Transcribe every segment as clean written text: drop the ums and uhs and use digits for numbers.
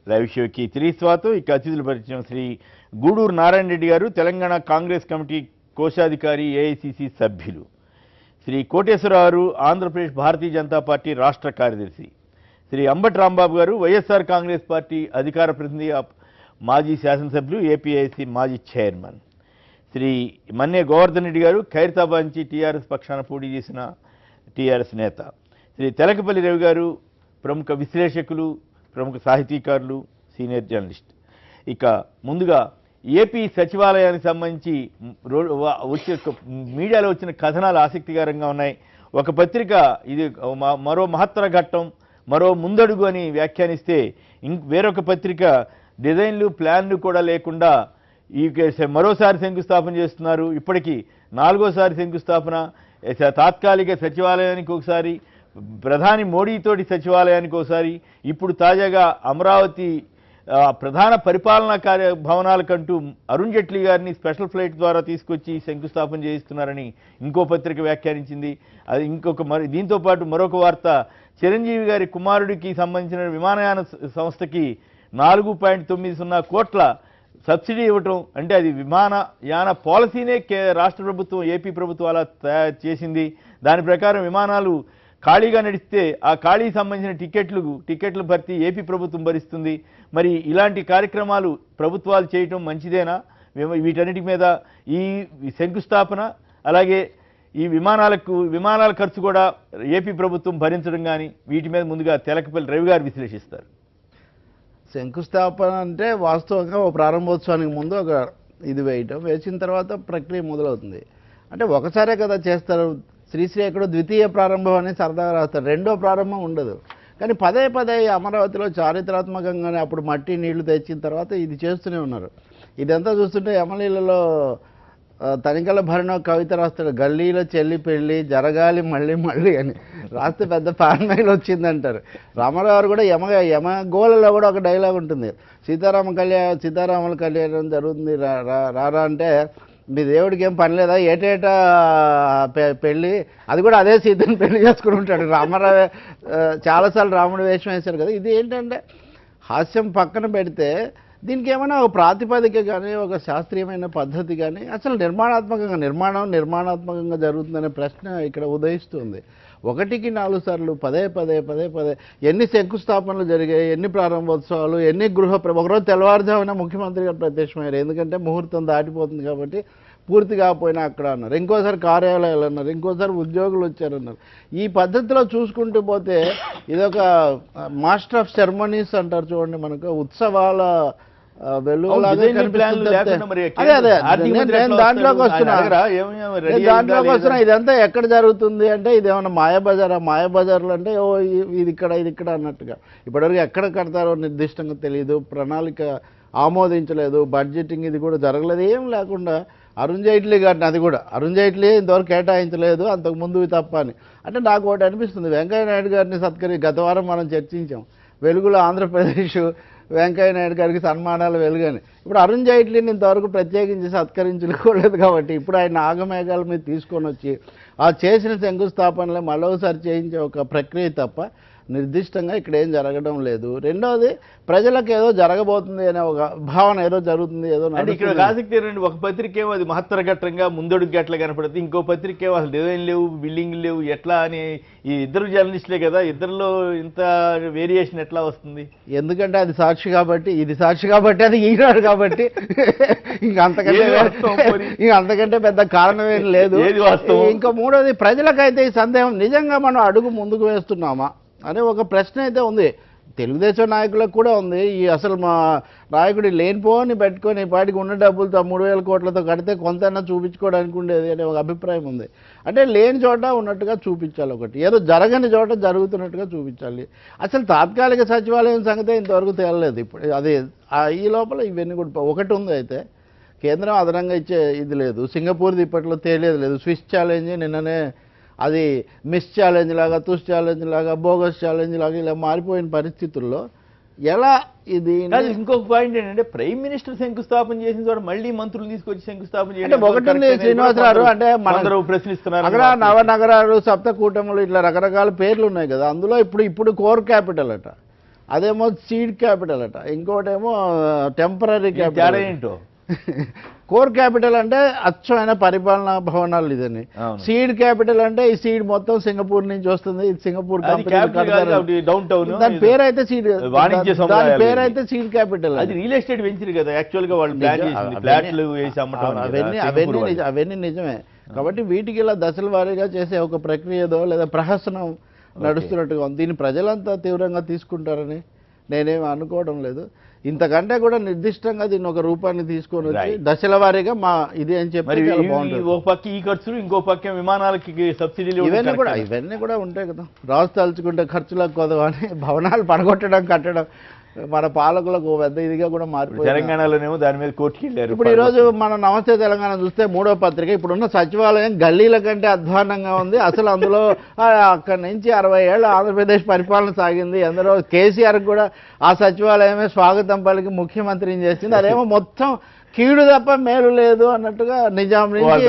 Live షోకి తిరిగి స్వాగతం. ఇక అతిథుల పరిచయం శ్రీ గూడూరు నారాయణ రెడ్డి గారు, తెలంగాణ కాంగ్రెస్ కమిటీ కోశాధికారి, ఏఐసిసి సభ్యులు. శ్రీ కోటేశ్వరరావు, ఆంధ్రప్రదేశ్ భారతీయ జనతా పార్టీ రాష్ట్ర కార్యదర్శి. శ్రీ అంబటి రాంబాబు గారు, వైఎస్ఆర్ కాంగ్రెస్ పార్టీ అధికార ప్రతినిధి, మాజీ శాసనసభ్యులు, ఏపీఐసి మాజీ చైర్మన్. శ్రీ మన్నే గోవర్ధన్ రెడ్డి గారు, ఖైరతాబాద్ నుంచి టీఆర్ఎస్ పక్షాన పోటీ చేసిన టీఆర్ఎస్ నేత. శ్రీ తెలకపల్లి రవి గారు, ప్రముఖ విశ్లేషకులు, ప్రముఖ సాహితీకారులు, సీనియర్ జర్నలిస్ట్. ఇక ముందుగా ఏపీ సచివాలయానికి సంబంధించి మీడియాలో వచ్చిన కథనాలు ఆసక్తికరంగా ఉన్నాయి. ఒక పత్రిక ఇది మరో మహత్తర ఘట్టం, మరో ముందడుగు అని వ్యాఖ్యానిస్తే, వేరొక పత్రిక డిజైన్లు ప్లాన్లు కూడా లేకుండా ఈ మరోసారి శంకుస్థాపన చేస్తున్నారు. ఇప్పటికీ 4వ శంకుస్థాపన. తాత్కాలిక సచివాలయానికి ఒకసారి, ప్రధాని మోడీతోటి సచివాలయానికి ఒకసారి, ఇప్పుడు తాజాగా అమరావతి ప్రధాన పరిపాలనా భవనాలకంటూ అరుణ్ జైట్లీ గారిని స్పెషల్ ఫ్లైట్ ద్వారా తీసుకొచ్చి శంకుస్థాపన చేయిస్తున్నారని ఇంకో పత్రిక వ్యాఖ్యానించింది. అది దీంతో పాటు మరొక వార్త, చిరంజీవి గారి కుమారుడికి సంబంధించిన విమానయాన సంస్థకి 4.90 కోట్ల సబ్సిడీ ఇవ్వటం, అంటే అది విమానయాన పాలసీనే రాష్ట్ర ప్రభుత్వం, ఏపీ ప్రభుత్వం అలా తయారు చేసింది. దాని ప్రకారం విమానాలు ఖాళీగా నడిస్తే ఆ ఖాళీకి సంబంధించిన టికెట్లు భర్తీ ఏపీ ప్రభుత్వం భరిస్తుంది. మరి ఇలాంటి కార్యక్రమాలు ప్రభుత్వాలు చేయటం మంచిదేనా? వీటన్నిటి మీద ఈ శంకుస్థాపన, అలాగే ఈ విమానాల ఖర్చు కూడా ఏపీ ప్రభుత్వం భరించడం కానీ, వీటి మీద ముందుగా తెలకపల్లి రవి గారు విశ్లేషిస్తారు. శంకుస్థాపన అంటే వాస్తవంగా ఒక ప్రారంభోత్సవానికి ముందు ఒక ఇది వేసిన తర్వాత ప్రక్రియ మొదలవుతుంది. అంటే ఒకసారే కదా చేస్తారు. శ్రీశ్రీ ఎక్కడో ద్వితీయ ప్రారంభం అని సరదాగా రాస్తారు, రెండో ప్రారంభం ఉండదు. కానీ పదే అమరావతిలో చారిత్రాత్మకంగానే అప్పుడు మట్టి నీళ్లు తెచ్చిన తర్వాత ఇది చేస్తూనే ఉన్నారు. ఇదంతా చూస్తుంటే ఎమ్మెల్యేలలో తనికల భరణ కవిత రాస్తాడు, గల్లీలో చెల్లి పెళ్ళి జరగాలి మళ్ళీ అని రాస్తే పెద్ద ఫ్యాన్మైల్ వచ్చిందంటారు. రామారావు గారు కూడా యమగోళలో కూడా ఒక డైలాగ్ ఉంటుంది, సీతారాముల కళ్యాణం జరుగుతుంది రారా అంటే, మీ దేవుడికి ఏం పని లేదా, ఏటేటా పెళ్ళి, అది కూడా అదే సీతని పెళ్లి చేసుకుని ఉంటాడు. రామారావు చాలాసార్లు రాముడు వేషం వేశారు కదా. ఇది ఏంటంటే హాస్యం పక్కన పెడితే దీనికి ఏమైనా ఒక ప్రాతిపదిక కానీ, ఒక శాస్త్రీయమైన పద్ధతి కానీ, అసలు నిర్మాణాత్మకంగా జరుగుతుందనే ప్రశ్న ఇక్కడ ఉదయిస్తుంది. 1కి 4 సార్లు పదే ఎన్ని శంకుస్థాపనలు జరిగాయి, ఎన్ని ప్రారంభోత్సవాలు, ఎన్ని ఒకరోజు తెల్లవారుజామున ముఖ్యమంత్రి గారు ప్రత్యక్షమయ్యారు. ఎందుకంటే ముహూర్తం దాటిపోతుంది కాబట్టి పూర్తి కాకపోయినా అక్కడ అన్నారు, ఇంకోసారి కార్యాలయాలు అన్నారు, ఇంకోసారి ఉద్యోగులు వచ్చారన్నారు. ఈ పద్ధతిలో చూసుకుంటూ పోతే ఇదొక మాస్టర్ ఆఫ్ సెరమనీస్ అంటారు చూడండి, మనకు ఉత్సవాల దాంట్లోకి వస్తున్నా. ఇదంతా ఎక్కడ జరుగుతుంది అంటే, ఇదేమన్నా మాయాబజార్లు అంటే ఇది ఇక్కడ అన్నట్టుగా. ఇప్పటివరకు ఎక్కడ కడతారో నిర్దిష్టంగా తెలియదు, ప్రణాళిక ఆమోదించలేదు, బడ్జెటింగ్ ఇది కూడా జరగలేదు, ఏం లేకుండా అరుణ్ జైట్లీ గారిని, అది కూడా అరుణ్ జైట్లీ ఇంతవరకు కేటాయించలేదు, అంతకుముందు తప్ప అని. అంటే నాకు ఒకటి అనిపిస్తుంది, వెంకయ్య నాయుడు గారిని గత వారం మనం చర్చించాం, వెలుగులో ఆంధ్రప్రదేశ్ వెంకయ్య నాయుడు గారికి సన్మానాలు వెలుగని. ఇప్పుడు అరుణ్ జైట్లీని ఇంతవరకు ప్రత్యేకించి సత్కరించుకోలేదు కాబట్టి ఇప్పుడు ఆయన ఆగమేఘాల మీద తీసుకొని వచ్చి ఆ చేసిన శంకుస్థాపనలే మరోసారి చేయించే ఒక ప్రక్రియ తప్ప నిర్దిష్టంగా ఇక్కడ ఏం జరగడం లేదు. రెండవది, ప్రజలకు ఏదో జరగబోతుంది అనే ఒక భావన, ఏదో జరుగుతుంది, ఏదో ఇక్కడ ఆసక్తి రండి. ఒక పత్రిక ఏమో అది మహత్తర ఘట్టంగా ముందడుగు ఎట్లా కనపడుతుంది, ఇంకో పత్రిక ఏమో అసలు డిజైన్ లేవు, బిల్డింగ్ లేవు, ఎట్లా అని. ఈ ఇద్దరు జర్నలిస్టులే కదా, ఇద్దరిలో ఇంత వేరియేషన్ ఎట్లా వస్తుంది? ఎందుకంటే అది సాక్షి కాబట్టి, ఇది సాక్షి కాబట్టి, అది ఈనాడు కాబట్టి, అంతకంటే పెద్ద కారణం ఏం లేదు. ఇంకా మూడోది, ప్రజలకైతే ఈ సందేహం, నిజంగా మనం అడుగు ముందుకు వేస్తున్నామా అనే ఒక ప్రశ్న అయితే ఉంది. తెలుగుదేశం నాయకులకు కూడా ఉంది. ఈ అసలు మా నాయకుడి లేనిపోని పెట్టుకొని పాటికి ఉన్న డబ్బులతో 3,000 కోట్లతో కడితే కొంతైనా చూపించుకోవడానికి ఉండేది అనే ఒక అభిప్రాయం ఉంది. అంటే లేని చోట ఉన్నట్టుగా చూపించాలి, ఒకటి ఏదో జరగని చోట జరుగుతున్నట్టుగా చూపించాలి. అసలు తాత్కాలిక సచివాలయం సంగతే ఇంతవరకు తేలలేదు. ఇప్పుడు అదే ఈ లోపల ఇవన్నీ కూడా ఒకటి ఉంది. అయితే కేంద్రం అదనంగా ఇచ్చే ఇది లేదు. సింగపూర్ది ఇప్పట్లో తేలేదు లేదు. స్విస్ ఛాలెంజ్ నిన్ననే అది మిస్ ఛాలెంజ్ లాగా, తుస్ ఛాలెంజ్ లాగా, బోగస్ ఛాలెంజ్ లాగా ఇలా మారిపోయిన పరిస్థితుల్లో ఎలా ఇది. ఇంకొక పాయింట్ ఏంటంటే, ప్రైమ్ మినిస్టర్ శంకుస్థాపన చేసిన చోట మళ్ళీ మంత్రులు తీసుకొచ్చి శంకుస్థాపన చేయాలి. ఒకటి శ్రీనివాసరావు అంటే మన ప్రశ్నిస్తున్నారు, అక్కడ నవనగరాలు, సప్త కూటములు, ఇట్లా రకరకాల పేర్లు ఉన్నాయి కదా. అందులో ఇప్పుడు కోర్ క్యాపిటల్ అట. అదేమో సీడ్ క్యాపిటల్ అట, ఇంకోటేమో టెంపరీ తేడా క్యాపిటల్. ఏంటో కోర్ క్యాపిటల్ అంటే అచ్చమైన పరిపాలనా భవనాలు ఇదని, అవును. సీడ్ క్యాపిటల్ అంటే ఈ సీడ్ మొత్తం సింగపూర్ నుంచి వస్తుంది, ఇది సింగపూర్ అది capital కాదు కాబట్టి డౌన్ టౌన్ దాని పేరైతే సీడ్, వాణిజ్య దాని సముదాయాలు పేరైతే సీడ్ క్యాపిటల్. అది రియల్ ఎస్టేట్ వెంచర్ కదా యాక్చువల్ గా వాళ్ళు ప్లాన్ చేసింది, ఫ్లాట్లు వేసి అమ్మటం అని కదా, సింగపూర్ వాళ్ళు. అవన్నీ నిజమే. కాబట్టి వీటికి ఇలా దశల వారీగా చేసే ఒక ప్రక్రియదో లేదా ప్రహసనం నడుస్తున్నట్టుగా ఉంది. దీన్ని ప్రజలంతా తీవ్రంగా తీసుకుంటారని నేనేమి అనుకోవడం లేదు. ఇంతకంటే కూడా నిర్దిష్టంగా దీన్ని ఒక రూపాన్ని తీసుకొని వచ్చి Right. దశల వారీగా మా ఇది అని చెప్పి మరి చాలా బాగుంటుంది. ఒక పక్క ఈ ఖర్చులు, ఇంకో పక్క విమానాలకి సబ్సిడీలు ఇవన్నీ కూడా ఉంటాయి కదా. రాజు తలుచుకుంటే ఖర్చులకు కొదవని భవనాలు పడగొట్టడం కట్టడం మన పాలకులకు ఓ పెద్ద ఇదిగా కూడా మారిపోయింది. తెలంగాణలోనేమో దాని మీద కోర్టుకి వెళ్ళారు. ఇప్పుడు ఈరోజు మన నమస్తే తెలంగాణ చూస్తే 3వ పత్రిక, ఇప్పుడున్న సచివాలయం గల్లీల కంటే అధ్వానంగా ఉంది. అసలు అందులో అక్కడి నుంచి 60 ఏళ్ళు ఆంధ్రప్రదేశ్ పరిపాలన సాగింది. అందులో కేసీఆర్ కూడా ఆ సచివాలయమే స్వాగతం పలికి ముఖ్యమంత్రిని చేసింది. అదేమో మొత్తం కీడు తప్ప మేలు లేదు అన్నట్టుగా నిజాం నుంచి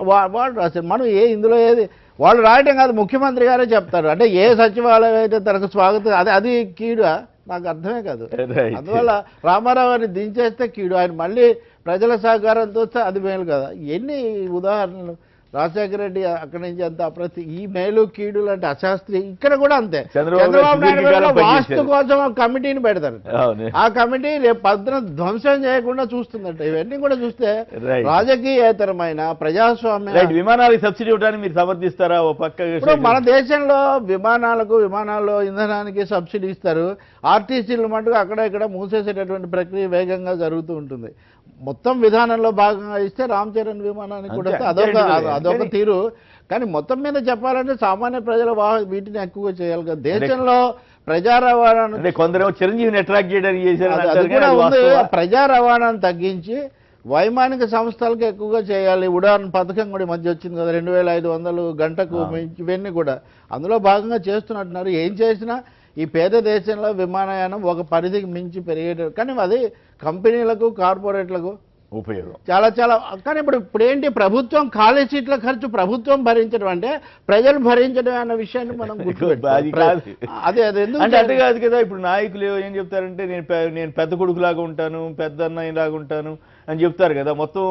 వాళ్ళు రాశారు. మనం ఇందులో ఏది వాళ్ళు రాయటం కాదు, ముఖ్యమంత్రి గారే చెప్తారు. అంటే ఏ సచివాలయం అయితే తనకు స్వాగతం అది కీడు నాకు అర్థమే కాదు. అందువల్ల రామారావు గారిని దించేస్తే కీడు, ఆయన మళ్ళీ ప్రజల సహకారంతో వస్తే అది మేలు కదా. ఎన్ని ఉదాహరణలు. రాజశేఖర రెడ్డి అక్కడి నుంచి అంత ఈ మేలు కీడులు అంటే అశాస్త్రీయ. ఇక్కడ కూడా అంతే. చంద్రబాబు నాయుడు వాస్తు కోసం ఒక కమిటీని పెడతారు. ఆ కమిటీ రేపు పద్దున ధ్వంసం చేయకుండా చూస్తుందంట. ఇవన్నీ కూడా చూస్తే రాజకీయేతరమైన ప్రజాస్వామ్య. విమానాలకు సబ్సిడీ ఇవ్వడానికి మీరు సమర్థిస్తారా? ఓ పక్క ఇప్పుడు మన దేశంలో విమానాల్లో ఇంధనానికి సబ్సిడీ ఇస్తారు. ఆర్టీసీలు మటుకు అక్కడ ఇక్కడ మూసేసేటటువంటి ప్రక్రియ వేగంగా జరుగుతూ ఉంటుంది. మొత్తం విధానంలో భాగంగా ఇస్తే రామ్ చరణ్ విమానానికి కూడా అదొక తీరు. కానీ మొత్తం మీద చెప్పాలంటే సామాన్య ప్రజల వీటిని ఎక్కువగా చేయాలి కదా. దేశంలో ప్రజా రవాణా కొందరు చిరంజీవిని అట్రాక్ట్ చేయడానికి అది కూడా ఉంది. ప్రజా రవాణాను తగ్గించి వైమానిక సంస్థలకు ఎక్కువగా చేయాలి. ఉడాన్ పథకం కూడా మధ్య వచ్చింది కదా, 2500 గంటకు. ఇవన్నీ కూడా అందులో భాగంగా చేస్తున్నట్టున్నారు. ఏం చేసినా ఈ పేద దేశంలో విమానయానం ఒక పరిధికి మించి పెరిగేట, కానీ అది కంపెనీలకు కార్పొరేట్లకు ఉపయోగం చాలా చాలా. కానీ ఇప్పుడు ఏంటి, ప్రభుత్వం ఖాళీ సీట్ల ఖర్చు ప్రభుత్వం భరించడం అంటే ప్రజలు భరించడం అన్న విషయాన్ని మనం అదే అంటే కాదు కదా. ఇప్పుడు నాయకులు ఏం చెప్తారంటే నేను పెద్ద కొడుకులాగా ఉంటాను, పెద్ద అన్నయ్యలాగా ఉంటాను అని చెప్తారు కదా. మొత్తం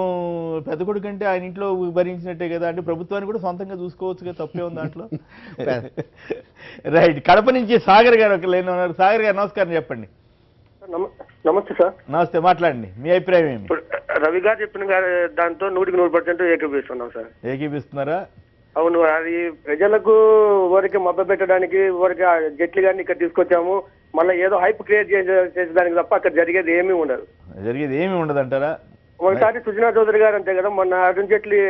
పెద్ద కొడుకు అంటే ఆయన ఇంట్లో భరించినట్టే కదా. అంటే ప్రభుత్వాన్ని కూడా సొంతంగా చూసుకోవచ్చు కదా, తప్పే ఉంది దాంట్లో. రైట్. కడప నుంచి సాగర్ గారు ఒక లైన్ ఉన్నారు. సాగర్ గారు నమస్కారం, చెప్పండి. నమస్తే సార్. నమస్తే, మాట్లాడండి. మీ అభిప్రాయం ఏమి? రవి గారు చెప్పిన దాంతో 100% ఏకీపిస్తున్నాం సార్. ఏకీపిస్తున్నారా? అవును. అది ప్రజలకు ఊరికి మభ్య పెట్టడానికి ఊరికి జైట్లీ గారిని ఇక్కడ తీసుకొచ్చాము, మళ్ళీ ఏదో హైప్ క్రియేట్ చేసేదానికి తప్ప అక్కడ జరిగేది ఏమీ ఉండదు. జరిగేది ఏమీ ఉండదు అంటారా? ఒకసారి సుజనా చౌదరి గారు అంతే కదా, మొన్న అరుణ్ జైట్లీ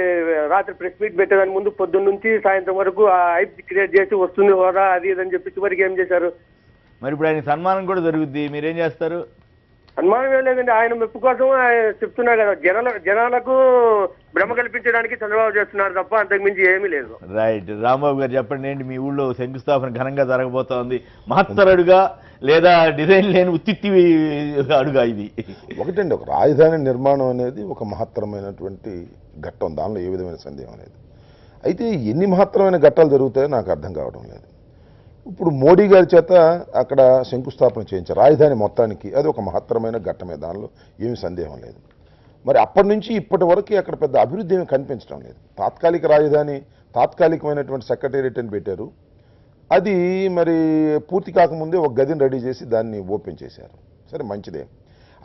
రాత్రి ప్రెస్ మీట్ పెట్టేదాని ముందు పొద్దున్న నుంచి సాయంత్రం వరకు ఆ హైప్ క్రియేట్ చేసి వస్తుంది హోదా అది ఇదని చెప్పి చివరికి ఏం చేశారు? మరి ఇప్పుడు ఆయన సన్మానం కూడా జరుగుద్ది, మీరేం చేస్తారు? అనుమానం ఏం లేదండి, ఆయన మెప్పు కోసం చెప్తున్నారు కదా. జనాలకు భ్రమ కల్పించడానికి చంద్రబాబు చేస్తున్నారు తప్ప అంతకు మించి ఏమీ లేదు. రైట్. రాంబాబు గారు చెప్పండి, ఏంటి మీ ఊళ్ళో శంకుస్థాపన ఘనంగా జరగబోతోంది? మహత్తర అడుగా లేదా డిజైన్ లేని ఉత్తిత్తి అడుగా ఇది? ఒకటండి, ఒక రాజధాని నిర్మాణం అనేది ఒక మహత్తరమైనటువంటి ఘట్టం, దానిలో ఏ విధమైన సందేహం లేదు. అయితే ఎన్ని మహత్తరమైన ఘట్టాలు జరుగుతాయో నాకు అర్థం కావడం లేదు. ఇప్పుడు మోడీ గారి చేత అక్కడ శంకుస్థాపన చేయించారు రాజధాని మొత్తానికి, అది ఒక మహత్తరమైన ఘట్టమే, దానిలో ఏమీ సందేహం లేదు. మరి అప్పటి నుంచి ఇప్పటి వరకు అక్కడ పెద్ద అభివృద్ధి ఏమీ కనిపించడం లేదు. తాత్కాలిక రాజధాని, తాత్కాలికమైనటువంటి సెక్రటేరియట్ అని పెట్టారు. అది మరి పూర్తి కాకముందే ఒక గదిని రెడీ చేసి దాన్ని ఓపెన్ చేశారు. సరే, మంచిదే.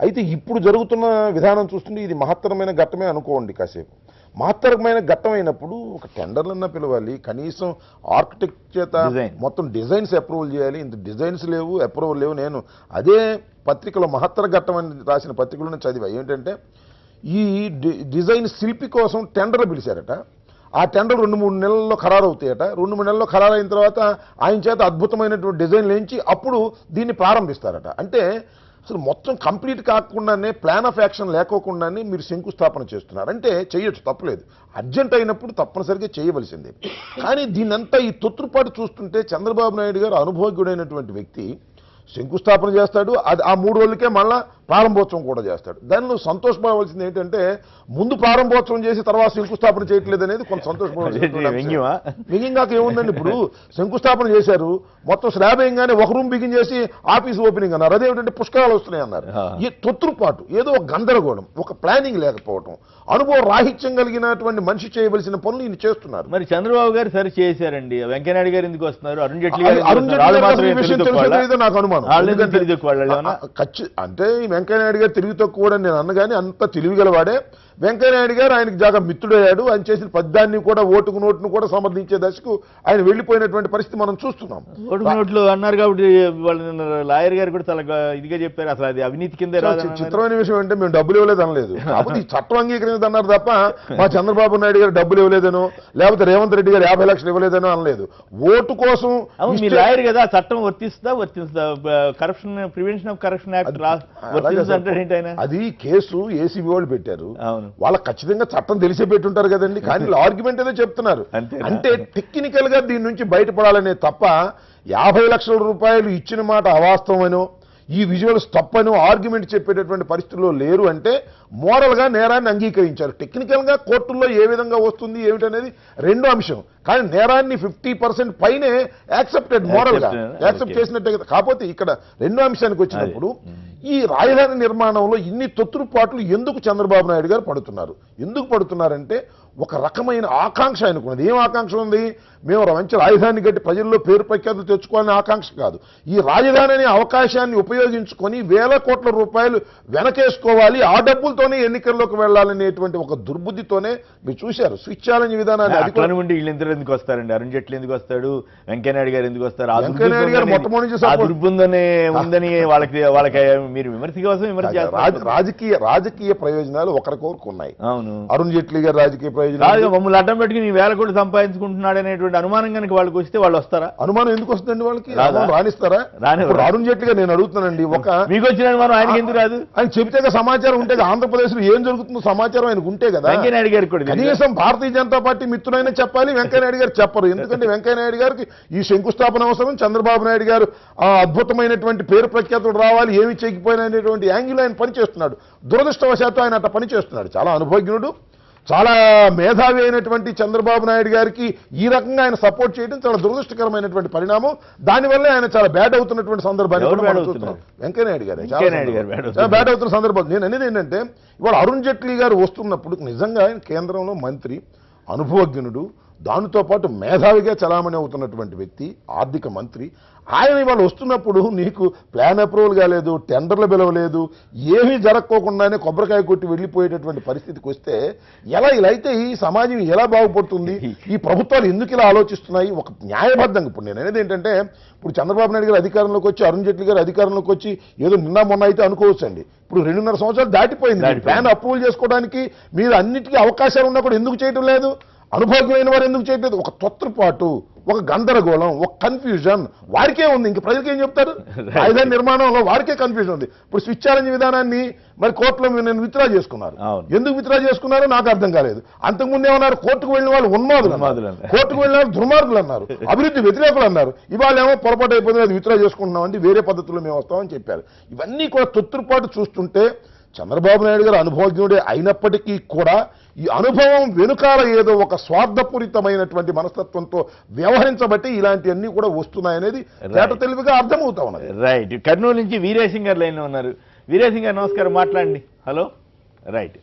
అయితే ఇప్పుడు జరుగుతున్న విధానం చూస్తుంటే ఇది మహత్తరమైన ఘట్టమే అనుకోండి కాసేపు. మహత్తరమైన ఘట్టం అయినప్పుడు ఒక టెండర్లన్నా పిలవాలి, కనీసం ఆర్కిటెక్ట్ చేత మొత్తం డిజైన్స్ అప్రూవల్ చేయాలి. ఇంత డిజైన్స్ లేవు, అప్రూవల్ లేవు. నేను అదే పత్రికలో మహత్తర ఘట్టం అని రాసిన పత్రికలను చదివా. ఏంటంటే ఈ డిజైన్ శిల్పి కోసం టెండర్లు పిలిచారట. ఆ టెండర్ 2-3 నెలల్లో ఖరారు అవుతాయట. 2-3 నెలల్లో ఖరారు అయిన తర్వాత ఆయన చేత అద్భుతమైనటువంటి డిజైన్లు వేయించి అప్పుడు దీన్ని ప్రారంభిస్తారట. అంటే అసలు మొత్తం కంప్లీట్ కాకుండానే, ప్లాన్ ఆఫ్ యాక్షన్ లేకోకుండానే మీరు శంకుస్థాపన చేస్తున్నారు. అంటే చేయొచ్చు, తప్పలేదు. అర్జెంట్ అయినప్పుడు తప్పనిసరిగా చేయవలసిందే. కానీ దీన్నంతా ఈ తొత్తుపాటు చూస్తుంటే చంద్రబాబు నాయుడు గారు అనుభవజ్ఞుడైనటువంటి వ్యక్తి శంకుస్థాపన చేస్తాడు, అది ఆ 3 రోజులకే మళ్ళా ప్రారంభోత్సవం కూడా చేస్తాడు. దానిలో సంతోషపడవలసింది ఏంటంటే ముందు ప్రారంభోత్సవం చేసి తర్వాత శంకుస్థాపన చేయట్లేదు అనేది కొంత సంతోషపడవలసింది. బిగింగాక ఏముందండి, ఇప్పుడు శంకుస్థాపన చేశారు, మొత్తం స్లాబ్ వేయగానే ఒక రూమ్ బిగిన్ చేసి ఆఫీస్ ఓపెనింగ్ అన్నారు. అదేమిటంటే పుష్కరాలు వస్తున్నాయి అన్నారు. ఈ తొత్తురుపాటు, ఏదో ఒక గందరగోళం, ఒక ప్లానింగ్ లేకపోవడం, అనుభవం రాహిత్యం కలిగినటువంటి మనిషి చేయవలసిన పనులు ఈయన చేస్తున్నారు. మరి చంద్రబాబు గారు సరి చేశారండి, వెంకయ్యనాయుడు గారు ఎందుకు వస్తున్నారు, అరుణ్ జైట్లీ నాకు అనుమానం. అంటే ఈ వెంకయ్యనాయుడు గారు తిరిగి తక్కువ నేను అన్నగాని అంత తెలివిగలవాడే. వెంకయ్యనాయుడు గారు ఆయనకి జాగా మిత్రుడయ్యాడు. ఆయన చేసిన పద్యాన్ని కూడా ఓటుకు నోటును కూడా సమర్థించే దశకు ఆయన వెళ్ళిపోయినటువంటి పరిస్థితి మనం చూస్తున్నాం. ఓటుకు నోట్లు అన్నారు కాబట్టి లాయర్ గారు కూడా చాలా ఇదిగా చెప్పారు, అసలు అది అవినీతి కింద. చిత్రమైన విషయం అంటే మేము డబ్బులు ఇవ్వలేదు అనలేదు, కాకపోతే ఈ చట్టం అంగీకరించదు అన్నారు తప్ప మా చంద్రబాబు నాయుడు గారు డబ్బులు ఇవ్వలేదనో లేకపోతే రేవంత్ రెడ్డి గారు 50 లక్షలు ఇవ్వలేదనో అనలేదు. ఓటు కోసం మీ లాయర్ కదా, చట్టం వర్తిస్తా corruption prevention of corruption act అంటే అది కేసు ఏసీబీ వాళ్ళు పెట్టారు. వాళ్ళకి ఖచ్చితంగా చట్టం తెలిసే పెట్టుంటారు కదండి, కానీ ఆర్గ్యుమెంట్ ఏదో చెప్తున్నారు. అంటే టెక్నికల్ గా దీని నుంచి బయటపడాలనే తప్ప 50 లక్షల రూపాయలు ఇచ్చిన మాట అవాస్తవమనో ఈ విజువల్స్ తప్పనో ఆర్గ్యుమెంట్ చెప్పేటటువంటి పరిస్థితుల్లో లేరు. అంటే మోరల్ గా నేరాన్ని అంగీకరించారు. టెక్నికల్ గా కోర్టుల్లో ఏ విధంగా వస్తుంది ఏమిటనేది రెండో అంశం, కానీ నేరాన్ని 50% పైనే యాక్సెప్టెడ్, మోరల్ గా యాక్సెప్ట్ చేసినట్టే కదా. కాకపోతే ఇక్కడ రెండో అంశానికి వచ్చినప్పుడు ఈ రాజధాని నిర్మాణంలో ఇన్ని తొత్తురుపాట్లు ఎందుకు చంద్రబాబు నాయుడు గారు పడుతున్నారు? ఎందుకు పడుతున్నారంటే ఒక రకమైన ఆకాంక్ష ఆయనకున్నది. ఏం ఆకాంక్ష ఉంది? మేము మంచి రాజధాని కట్టి ప్రజల్లో పేరు ప్రఖ్యాతులు తెచ్చుకోవాలనే ఆకాంక్ష కాదు, ఈ రాజధాని అనే అవకాశాన్ని ఉపయోగించుకొని వేల కోట్ల రూపాయలు వెనకేసుకోవాలి, ఆ డబ్బులతోనే ఎన్నికల్లోకి వెళ్లాలనేటువంటి ఒక దుర్బుద్ధితోనే మీరు చూశారు స్విచ్ ఛాలెంజ్ విధానాన్ని. వీళ్ళిద్దరు ఎందుకు వస్తారండి? అరుణ్ జైట్లీ ఎందుకు వస్తాడు, వెంకయ్యనాయుడు గారు ఎందుకు వస్తారు? వెంకయ్యనాయుడు గారు మొట్టమొదటి దుర్బుందనే ఉందని వాళ్ళకి మీరు విమర్శ కోసం విమర్శ రాజకీయ ప్రయోజనాలు ఒకరికొకరికి ఉన్నాయి. అవును, అరుణ్ జైట్లీ గారు రాజకీయ ప్రయోజనాలు మమ్మల్ని అడ్డం పెట్టుకుని నీ వేల కోట్లు సంపాదించుకుంటున్నాడు అనేటువంటి అనుమానం కనుక వాళ్ళకి వస్తే వాళ్ళు వస్తారా? అనుమానం ఎందుకు వస్తుందండి వాళ్ళకి? రాణిస్తారా? అరుణ్ జైట్లీ గారు నేను అడుగుతున్నానండి, ఒక మీకు వచ్చిన అనుమానం ఆయనకి ఎందుకు రాదు? ఆయన చెబితే సమాచారం ఉంటే ఆంధ్రప్రదేశ్ లో ఏం జరుగుతుందో సమాచారం ఆయనకు ఉంటే కదా. వెంకయ్యనాయుడు గారికి కూడా కనీసం భారతీయ జనతా పార్టీ మిత్రులైనా చెప్పాలి, వెంకయ్యనాయుడు గారు చెప్పరు. ఎందుకంటే వెంకయ్యనాయుడు గారికి ఈ శంకుస్థాపన అవసరం, చంద్రబాబు నాయుడు గారు అద్భుతమైనటువంటి పేరు ప్రఖ్యాతులు రావాలి, ఏమి చేయకపోయినా అనేటువంటి యాంగిల్ ఆయన పనిచేస్తున్నాడు. దురదృష్టవశాత్తు ఆయన అట్లా పనిచేస్తున్నాడు. చాలా అనుభవజ్ఞుడు, చాలా మేధావి అయినటువంటి చంద్రబాబు నాయుడు గారికి ఈ రకంగా ఆయన సపోర్ట్ చేయడం చాలా దురదృష్టకరమైనటువంటి పరిణామం. దానివల్ల ఆయన చాలా బ్యాడ్ అవుతున్నటువంటి సందర్భాన్ని వెంకయ్యనాయుడు గారు చాలా బ్యాడ్ అవుతున్న సందర్భం. నేను అనేది ఏంటంటే ఇవాళ అరుణ్ జైట్లీ గారు వస్తున్నప్పుడు నిజంగా ఆయన కేంద్రంలో మంత్రి, అనుభవజ్ఞుడు, దానితో పాటు మేధావిగా చలామణి అవుతున్నటువంటి వ్యక్తి, ఆర్థిక మంత్రి. ఆయన ఇవాళ వస్తున్నప్పుడు నీకు ప్లాన్ అప్రూవల్ కాలేదు, టెండర్లు పిలవలేదు, ఏమీ జరగకోకుండానే కొబ్బరికాయ కొట్టి వెళ్ళిపోయేటటువంటి పరిస్థితికి వస్తే ఇలా అయితే ఈ సమాజం ఎలా బాగుపడుతుంది? ఈ ప్రభుత్వాలు ఎందుకు ఇలా ఆలోచిస్తున్నాయి? ఒక న్యాయబద్ధంగా ఇప్పుడు నేను అనేది ఏంటంటే ఇప్పుడు చంద్రబాబు నాయుడు గారు అధికారంలోకి వచ్చి, అరుణ్ జైట్లీ గారు అధికారంలోకి వచ్చి ఏదో నిన్న మొన్న అయితే అనుకోవచ్చండి. ఇప్పుడు 2.5 సంవత్సరాలు దాటిపోయింది. ప్లాన్ అప్రూవల్ చేసుకోవడానికి మీరు అన్నిటికీ అవకాశాలు ఉన్నా కూడా ఎందుకు చేయడం లేదు? అనుభవజ్ఞమైన వారు ఎందుకు చేయట్లేదు? ఒక తొత్తుపాటు, ఒక గందరగోళం, ఒక కన్ఫ్యూజన్ వారికే ఉంది. ఇంక ప్రజలకి ఏం చెప్తారు? రాజధాని నిర్మాణంలో వారికే కన్ఫ్యూజన్ ఉంది. ఇప్పుడు స్విచ్ ఛాలెంజ్ విధానాన్ని మరి కోర్టులో నేను విత్డ్రా చేసుకున్నారు. ఎందుకు విత్డ్రా చేసుకున్నారో నాకు అర్థం కాలేదు. అంతకుముందు ఏమన్నారు? కోర్టుకు వెళ్ళిన వాళ్ళు ఉన్మాదులు అన్నారు, కోర్టుకు వెళ్ళిన వాళ్ళు దుర్మార్గులు అన్నారు, అభివృద్ధి వ్యతిరేకులు అన్నారు. ఇవాళ ఏమో పొరపాటు అయిపోయింది, అది విత్డ్రా చేసుకుంటున్నామండి, వేరే పద్ధతుల్లో మేము వస్తామని చెప్పారు. ఇవన్నీ కూడా తొత్తుపాటు చూస్తుంటే చంద్రబాబు నాయుడు గారు అనుభవజ్ఞుడే అయినప్పటికీ కూడా ఈ అనుభవం వెనుకాల ఏదో ఒక స్వార్థపూరితమైనటువంటి మనస్తత్వంతో వ్యవహరించబట్టి ఇలాంటివన్నీ కూడా వస్తున్నాయనేది తేట తెలివిగా అర్థమవుతా ఉన్నది. రైట్. కర్నూలు నుంచి వీరేసింగ్ గారు లైన్లో ఉన్నారు. వీరేసింగ్ గారు నమస్కారం, మాట్లాడండి. హలో. రైట్.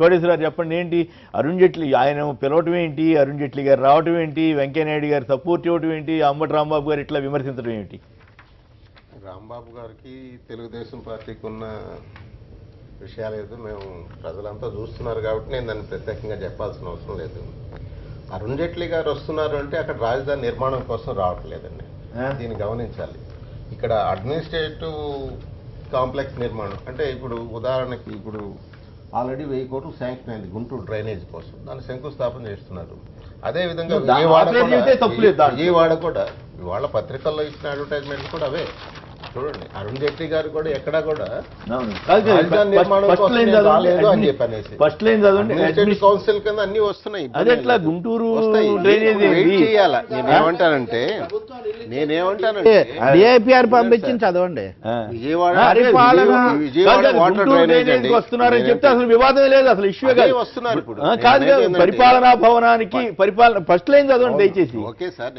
కోటేశ్వరరావు చెప్పండి, ఏంటి అరుణ్ జైట్లీ ఆయన పిలవటం ఏంటి, అరుణ్ జైట్లీ గారు రావటం ఏంటి, వెంకయ్యనాయుడు గారు సపోర్ట్ ఇవ్వటం ఏంటి, అంబటి రాంబాబు గారు ఇట్లా విమర్శించడం ఏంటి? రాంబాబు గారికి తెలుగుదేశం పార్టీకి ఉన్న విషయాలు ఏదో మేము ప్రజలంతా చూస్తున్నారు కాబట్టి నేను దాన్ని ప్రత్యేకంగా చెప్పాల్సిన అవసరం లేదు. అరుణ్ జైట్లీ గారు వస్తున్నారు అంటే అక్కడ రాజధాని నిర్మాణం కోసం రావట్లేదండి, దీన్ని గమనించాలి. ఇక్కడ అడ్మినిస్ట్రేటివ్ కాంప్లెక్స్ నిర్మాణం అంటే ఇప్పుడు ఉదాహరణకి ఇప్పుడు ఆల్రెడీ 1000 కోట్లు శాంక్షన్ అయింది గుంటూరు డ్రైనేజ్ కోసం, దాన్ని శంకుస్థాపన చేస్తున్నారు. అదేవిధంగా విజయవాడ కూడా ఇవాళ పత్రికల్లో ఇచ్చిన అడ్వర్టైజ్మెంట్లు కూడా అవే. చూడండి, అరుణ్ జైట్లీ గారు కూడా ఎక్కడా కూడా కౌన్సిల్ కింద అన్ని వస్తున్నాయి. గుంటూరు వెయిట్ చేయాలా? నేను ఏమంటానంటే నేనేమంటానంటే డిఐపిఆర్ పంపించి చదవండి. విజయవాడ పరిపాలన వాటర్ డ్రైనేజ్ అండి వస్తున్నారని చెప్తే అసలు వివాదం లేదు, అసలు ఇష్యూ కాదు. వస్తున్నారు ఇప్పుడు. కాదు పరిపాలనా భవనానికి పరిపాలన ఫస్ట్ లైన్ చదవండి దయచేసి. ఓకే సార్,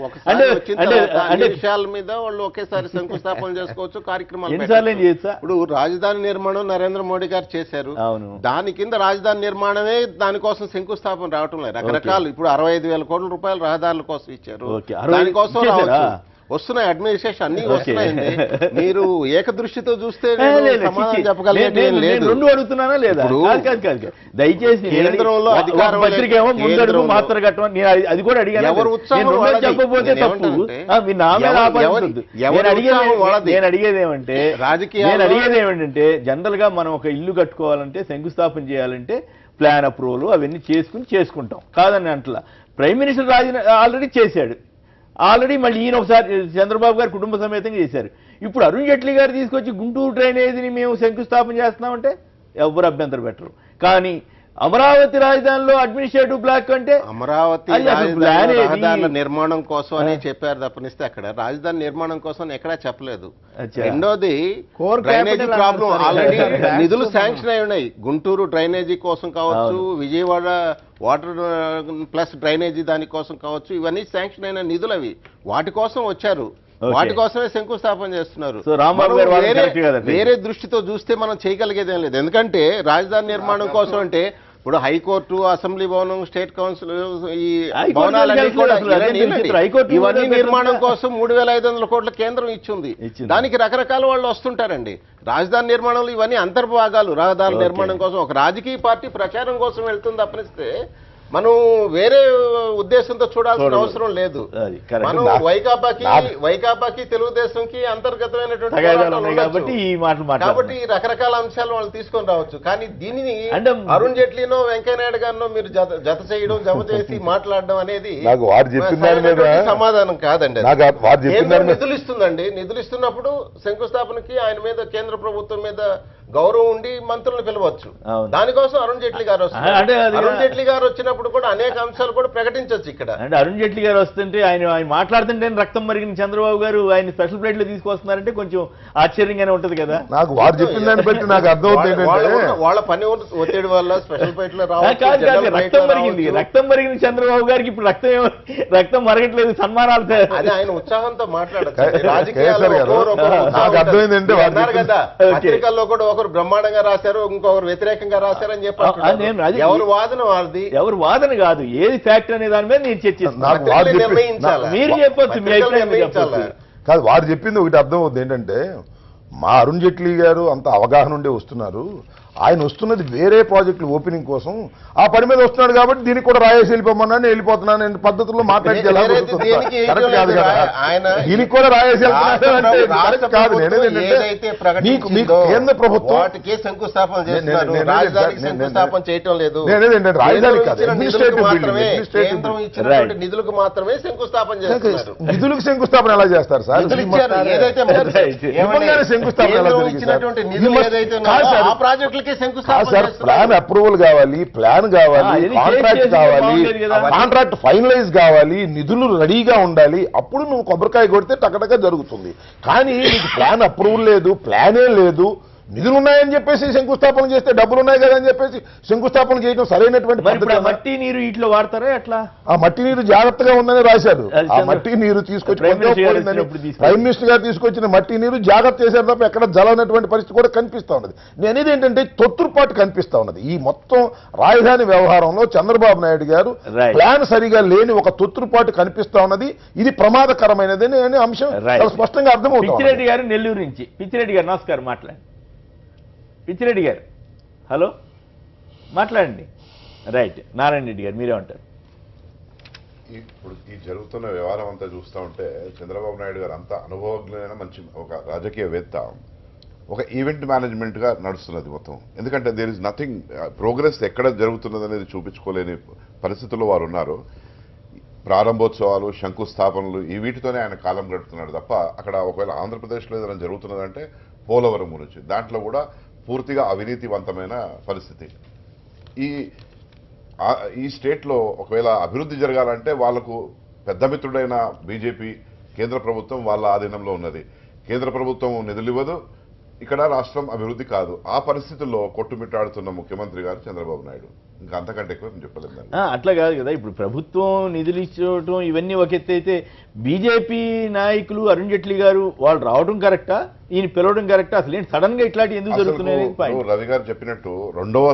ఒకసారి వచ్చిన తర్వాత అన్ని విషయాల మీద వాళ్ళు ఒకేసారి శంకుస్థాపన చేసుకోవచ్చు, కార్యక్రమాలు ఎన్నిసార్లు ఏం చేయొచ్చా? ఇప్పుడు రాజధాని నిర్మాణం నరేంద్ర మోడీ గారు చేశారు. అవును. దాని కింద రాజధాని నిర్మాణమే దానికోసం శంకుస్థాపన రావటం లేదు. రకరకాలు ఇప్పుడు 65,000 కోట్ల రూపాయలు రహదారుల కోసం ఇచ్చారు. దానికోసం వస్తున్నాయి అడ్మినిస్ట్రేషన్ అన్ని వస్తున్నాయండి. మీరు ఏకదృష్టితో చూస్తే సమాధానం చెప్పగలిగేది లేదు. రెండు అడుగుతున్నానా లేదా? దయచేసి కేంద్రంలో అధికారం పత్రిక ఏమో ముందడుగు మాత్ర ఘట్టం, నేను అది కూడా అడిగాను. ఎవరు ఉత్సాహం చెప్పబోతే తప్పు. మీ నామే నేను అడిగేది ఏమంటే జనరల్ గా మనం ఒక ఇల్లు కట్టుకోవాలంటే శంకుస్థాపన చేయాలంటే ప్లాన్ అప్రూవల్ అవన్నీ చేసుకుంటాం కాదని అంటలా. ప్రైమ్ మినిస్టర్ ఆల్రెడీ చేశాడు, ఆల్రెడీ మళ్ళీ ఈయన ఒకసారి చంద్రబాబు గారు కుటుంబ సమేతంగా చేశారు. ఇప్పుడు అరుణ్ జైట్లీ గారు తీసుకొచ్చి గుంటూరు డ్రైనేజీని మేము శంకుస్థాపన చేస్తున్నామంటే ఎవరు అభ్యంతరం పెట్టరు. కానీ అమరావతి రాజధానిలో అడ్మినిస్ట్రేటివ్ బ్లాక్ అంటే అమరావతి రాజధానుల నిర్మాణం కోసం అని చెప్పారు తప్పనిస్తే అక్కడ రాజధాని నిర్మాణం కోసం ఎక్కడా చెప్పలేదు. రెండోది డ్రైనేజీ ప్రాబ్లం ఆల్రెడీ నిధులు శాంక్షన్ అయి ఉన్నాయి. గుంటూరు డ్రైనేజీ కోసం కావచ్చు, విజయవాడ వాటర్ ప్లస్ డ్రైనేజీ దానికోసం కావచ్చు, ఇవన్నీ శాంక్షన్ అయిన నిధులు అవి. వాటి కోసం వచ్చారు, వాటి కోసమే శంకుస్థాపన చేస్తున్నారు. వేరే దృష్టితో చూస్తే మనం చేయగలిగేదేం లేదు. ఎందుకంటే రాజధాని నిర్మాణం కోసం అంటే ఇప్పుడు హైకోర్టు, అసెంబ్లీ భవనం, స్టేట్ కౌన్సిల్, ఈ భవనాలన్నీ కూడా ఇవన్నీ నిర్మాణం కోసం 3,500 కోట్ల కేంద్రం ఇచ్చింది. దానికి రకరకాల వాళ్ళు వస్తుంటారండి. రాజధాని నిర్మాణంలో ఇవన్నీ అంతర్భాగాలు. రహదారుల నిర్మాణం కోసం ఒక రాజకీయ పార్టీ ప్రచారం కోసం వెళ్తుంది తప్పనిస్తే మనం వేరే ఉద్దేశంతో చూడాల్సిన అవసరం లేదు. మనం వైకాపాకి తెలుగుదేశంకి అంతర్గతమైనటువంటి కాబట్టి రకరకాల అంశాలు వాళ్ళు తీసుకొని రావచ్చు. కానీ దీనిని అరుణ్ జైట్లీనో వెంకయ్యనాయుడు గారినో మీరు జత చేయడం, జమ చేసి మాట్లాడడం అనేది సమాధానం కాదండి. నిధులు ఇస్తుందండి. నిధులు ఇస్తున్నప్పుడు శంకుస్థాపనకి ఆయన మీద కేంద్ర ప్రభుత్వం మీద గౌరవం ఉండి మంత్రులను పిలవచ్చు. దానికోసం అరుణ్ జైట్లీ గారు వస్తారు. అరుణ్ జైట్లీ గారు వచ్చినప్పుడు కూడా అనేక అంశాలు కూడా ప్రకటించవచ్చు ఇక్కడ. అంటే అరుణ్ జైట్లీ గారు వస్తుంటే ఆయన మాట్లాడుతుంటే రక్తం మరిగిన చంద్రబాబు గారు ఆయన స్పెషల్ ఫ్లైట్ లో తీసుకొస్తున్నారంటే కొంచెం ఆశ్చర్యంగానే ఉంటది కదా. నాకు వారు చెప్పిందని బట్టి నాకు అర్థం వాళ్ళ పని ఒత్తిడి వల్ల స్పెషల్ ఫ్లైట్ లో రక్తం మరిగింది. రక్తం మరిగిన చంద్రబాబు గారికి ఇప్పుడు రక్తం మరగట్లేదు, సన్మానాలు. అది ఆయన ఉత్సాహంతో మాట్లాడచ్చు. రాజకీయాల్లో కదా పత్రికల్లో కూడా ఒకరు బ్రహ్మాండంగా రాశారు, ఇంకొకరు వ్యతిరేకంగా రాశారని చెప్పారు. ఎవరు వాదన వారిది, ఎవరు వాదన కాదు, ఏది ఫ్యాక్ట్ అనే దాని మీద నేను చర్చిస్తాను. మీరు చెప్పొచ్చు, మీ అభిప్రాయం కాదు. వారు చెప్పింది ఒకటి అర్థం అవుతుంది ఏంటంటే, మా అరుణ్ జైట్లీ గారు అంత అవగాహన ఉండే వస్తున్నారు, ఆయన వస్తున్నది వేరే ప్రాజెక్టులు ఓపెనింగ్ కోసం, ఆ పని మీద వస్తున్నాడు కాబట్టి దీనికి కూడా రాయేసి వెళ్ళిపోమన్నాను, వెళ్ళిపోతున్నాను అనే పద్ధతుల్లో మాట్లాడి దీనికి కూడా రాయేసి కాదు. కేంద్ర ప్రభుత్వం రాజధాని కాదు, నిధులకు మాత్రమే శంకుస్థాపన చేస్తున్నారు. నిధులకు శంకుస్థాపన ఎలా చేస్తారు సార్? శంకుస్థాపన ఎలా ప్రాజెక్టులకి ప్లాన్ అప్రూవల్ కావాలి, ప్లాన్ కావాలి, కాంట్రాక్ట్ కావాలి, కాంట్రాక్ట్ ఫైనలైజ్ కావాలి, నిధులు రెడీగా ఉండాలి. అప్పుడు నువ్వు కొబ్బరికాయ కొడితే టకటక జరుగుతుంది. కానీ నీకు ప్లాన్ అప్రూవల్ లేదు, ప్లానే లేదు, నిధులు ఉన్నాయని చెప్పేసి శంకుస్థాపన చేస్తే డబ్బులు ఉన్నాయి కదా అని చెప్పేసి శంకుస్థాపన చేయడం సరైనటువంటి మట్టి నీరు ఇట్లా వాడతారా ఎట్లా? ఆ మట్టి నీరు జాగ్రత్తగా ఉందని రాశారు. ఆ మట్టి నీరు తీసుకొచ్చి ప్రైమ్ మినిస్టర్ గారు తీసుకొచ్చిన మట్టి నీరు జాగ్రత్త చేశారు తప్ప ఎక్కడ జలనటువంటి పరిస్థితి కూడా కనిపిస్తా ఉన్నది. నేనేది ఏంటంటే తొత్తుపాటు కనిపిస్తా ఉన్నది. ఈ మొత్తం రాజధాని వ్యవహారంలో చంద్రబాబు నాయుడు గారు ప్లాన్ సరిగా లేని ఒక తొత్తుపాటు కనిపిస్తా ఉన్నది. ఇది ప్రమాదకరమైనది అనే అంశం స్పష్టంగా అర్థమవుతుంది. పిచ్చిరెడ్డి గారు నెల్లూరు నుంచి. పిచ్చిరెడ్డి గారు నమస్కారం, మాట్లాడండి. పిచ్చిరెడ్డి గారు హలో, మాట్లాడండి. రైట్, నారాయణ రెడ్డి గారు మీరేమంటారు? ఇప్పుడు ఈ జరుగుతున్న వ్యవహారం అంతా చూస్తూ ఉంటే చంద్రబాబు నాయుడు గారు అంత అనుభవజ్ఞులైన మంచి ఒక రాజకీయవేత్త, ఒక ఈవెంట్ మేనేజ్మెంట్గా నడుస్తున్నది మొత్తం. ఎందుకంటే దేర్ ఇస్ నథింగ్, ప్రోగ్రెస్ ఎక్కడ జరుగుతున్నది అనేది చూపించుకోలేని పరిస్థితుల్లో వారు ఉన్నారు. ప్రారంభోత్సవాలు, శంకుస్థాపనలు ఈ వీటితోనే ఆయన కాలం గడుపుతున్నాడు తప్ప అక్కడ ఒకవేళ ఆంధ్రప్రదేశ్లో ఏదైనా జరుగుతున్నదంటే పోలవరం గురించి, దాంట్లో కూడా పూర్తిగా అవినీతివంతమైన పరిస్థితి. ఈ స్టేట్లో ఒకవేళ అభివృద్ధి జరగాలంటే వాళ్లకు పెద్ద మిత్రుడైన బీజేపీ కేంద్ర ప్రభుత్వం వాళ్ళ ఆధీనంలో ఉన్నది. కేంద్ర ప్రభుత్వం నిధులు ఇవ్వదు, ఇక్కడ రాష్ట్రం అభివృద్ధి కాదు. ఆ పరిస్థితుల్లో కొట్టుమిట్టాడుతున్న ముఖ్యమంత్రి గారు చంద్రబాబు నాయుడు. ఇంకా అంతకంటే ఎక్కువ నేను చెప్పలేదు. అట్లా కాదు కదా, ఇప్పుడు ప్రభుత్వం నిధులు ఇచ్చడం ఇవన్నీ ఒక ఎత్తు అయితే బీజేపీ నాయకులు అరుణ్ జైట్లీ గారు వాళ్ళు రావడం కరెక్టా, ఈయన పిలవడం కరెక్టా, అసలు ఏంటి సడన్ గా ఇట్లాంటి ఎందుకు జరుగుతున్నాయి? రవి గారు చెప్పినట్టు రెండవ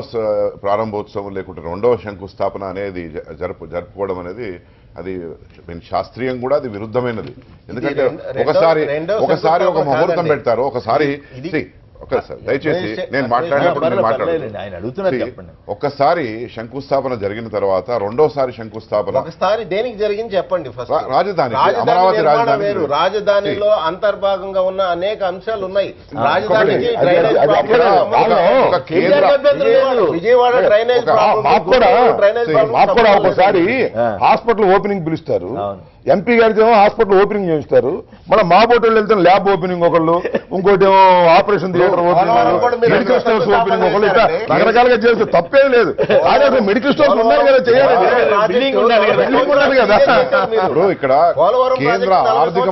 ప్రారంభోత్సవం లేకుంటే రెండవ శంకుస్థాపన అనేది జరుపుకోవడం అనేది అది శాస్త్రీయం కూడా అది విరుద్ధమైనది. ఎందుకంటే ఒకసారి ఒక ముహూర్తం పెడతారు, ఒకసారి దయచేసి నేను మాట్లాడినప్పుడు ఒక్కసారి శంకుస్థాపన జరిగిన తర్వాత రెండోసారి శంకుస్థాపన ఒకసారి దేనికి జరిగింది చెప్పండి. రాజధాని అమరావతి రాజధాని వేరు, రాజధానిలో అంతర్భాగంగా ఉన్న అనేక అంశాలు ఉన్నాయి. రాజధానికి విజయవాడ డ్రైనేజ్ ఒకసారి హాస్పిటల్ ఓపెనింగ్ పిలుస్తారు, ఎంపీ గారికి హాస్పిటల్ ఓపెనింగ్ చేస్తారు, మన మా బోటోళ్ళు వెళ్తే ల్యాబ్ ఓపెనింగ్ ఒకళ్ళు, ఇంకోటి ఏమో operation theatre opening, medical stores opening ఒకళ్ళు, ఇట్లా రకరకాలుగా చేస్తే తప్పేం లేదు. అదే మెడికల్ స్టోర్స్ ఉన్నారు కదా, చేయాలి కదా. ఇప్పుడు ఇక్కడ కేంద్ర ఆర్థిక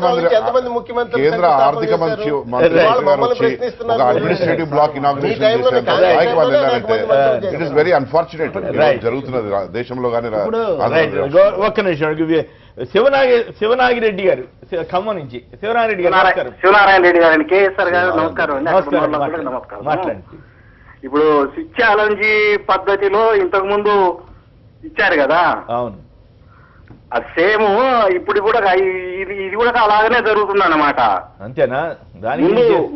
మంత్రి ఒక అడ్మినిస్ట్రేటివ్ బ్లాక్ ఇనాగ్రేషన్ చేశారంటే ఇట్ ఇస్ వెరీ అన్ఫార్చునేట్ జరుగుతున్నది దేశంలో కానీ. ఒక్క నిమిషం, శివనాగిరెడ్డి గారు ఖమ్మం నుంచి. శివనాగిరెడ్డి గారు శివనారాయణ రెడ్డి గారు, కేఎస్ఆర్ గారు నమస్కారం. మాట్లాడండి. ఇప్పుడు స్విచ్ ఛాలెంజ్ పద్ధతిలో ఇంతకు ముందు ఇచ్చారు కదా, అవును, అది సేమ్ ఇప్పుడు కూడా ఇది కూడా అలాగనే జరుగుతుంది అన్నమాట. అంతేనా?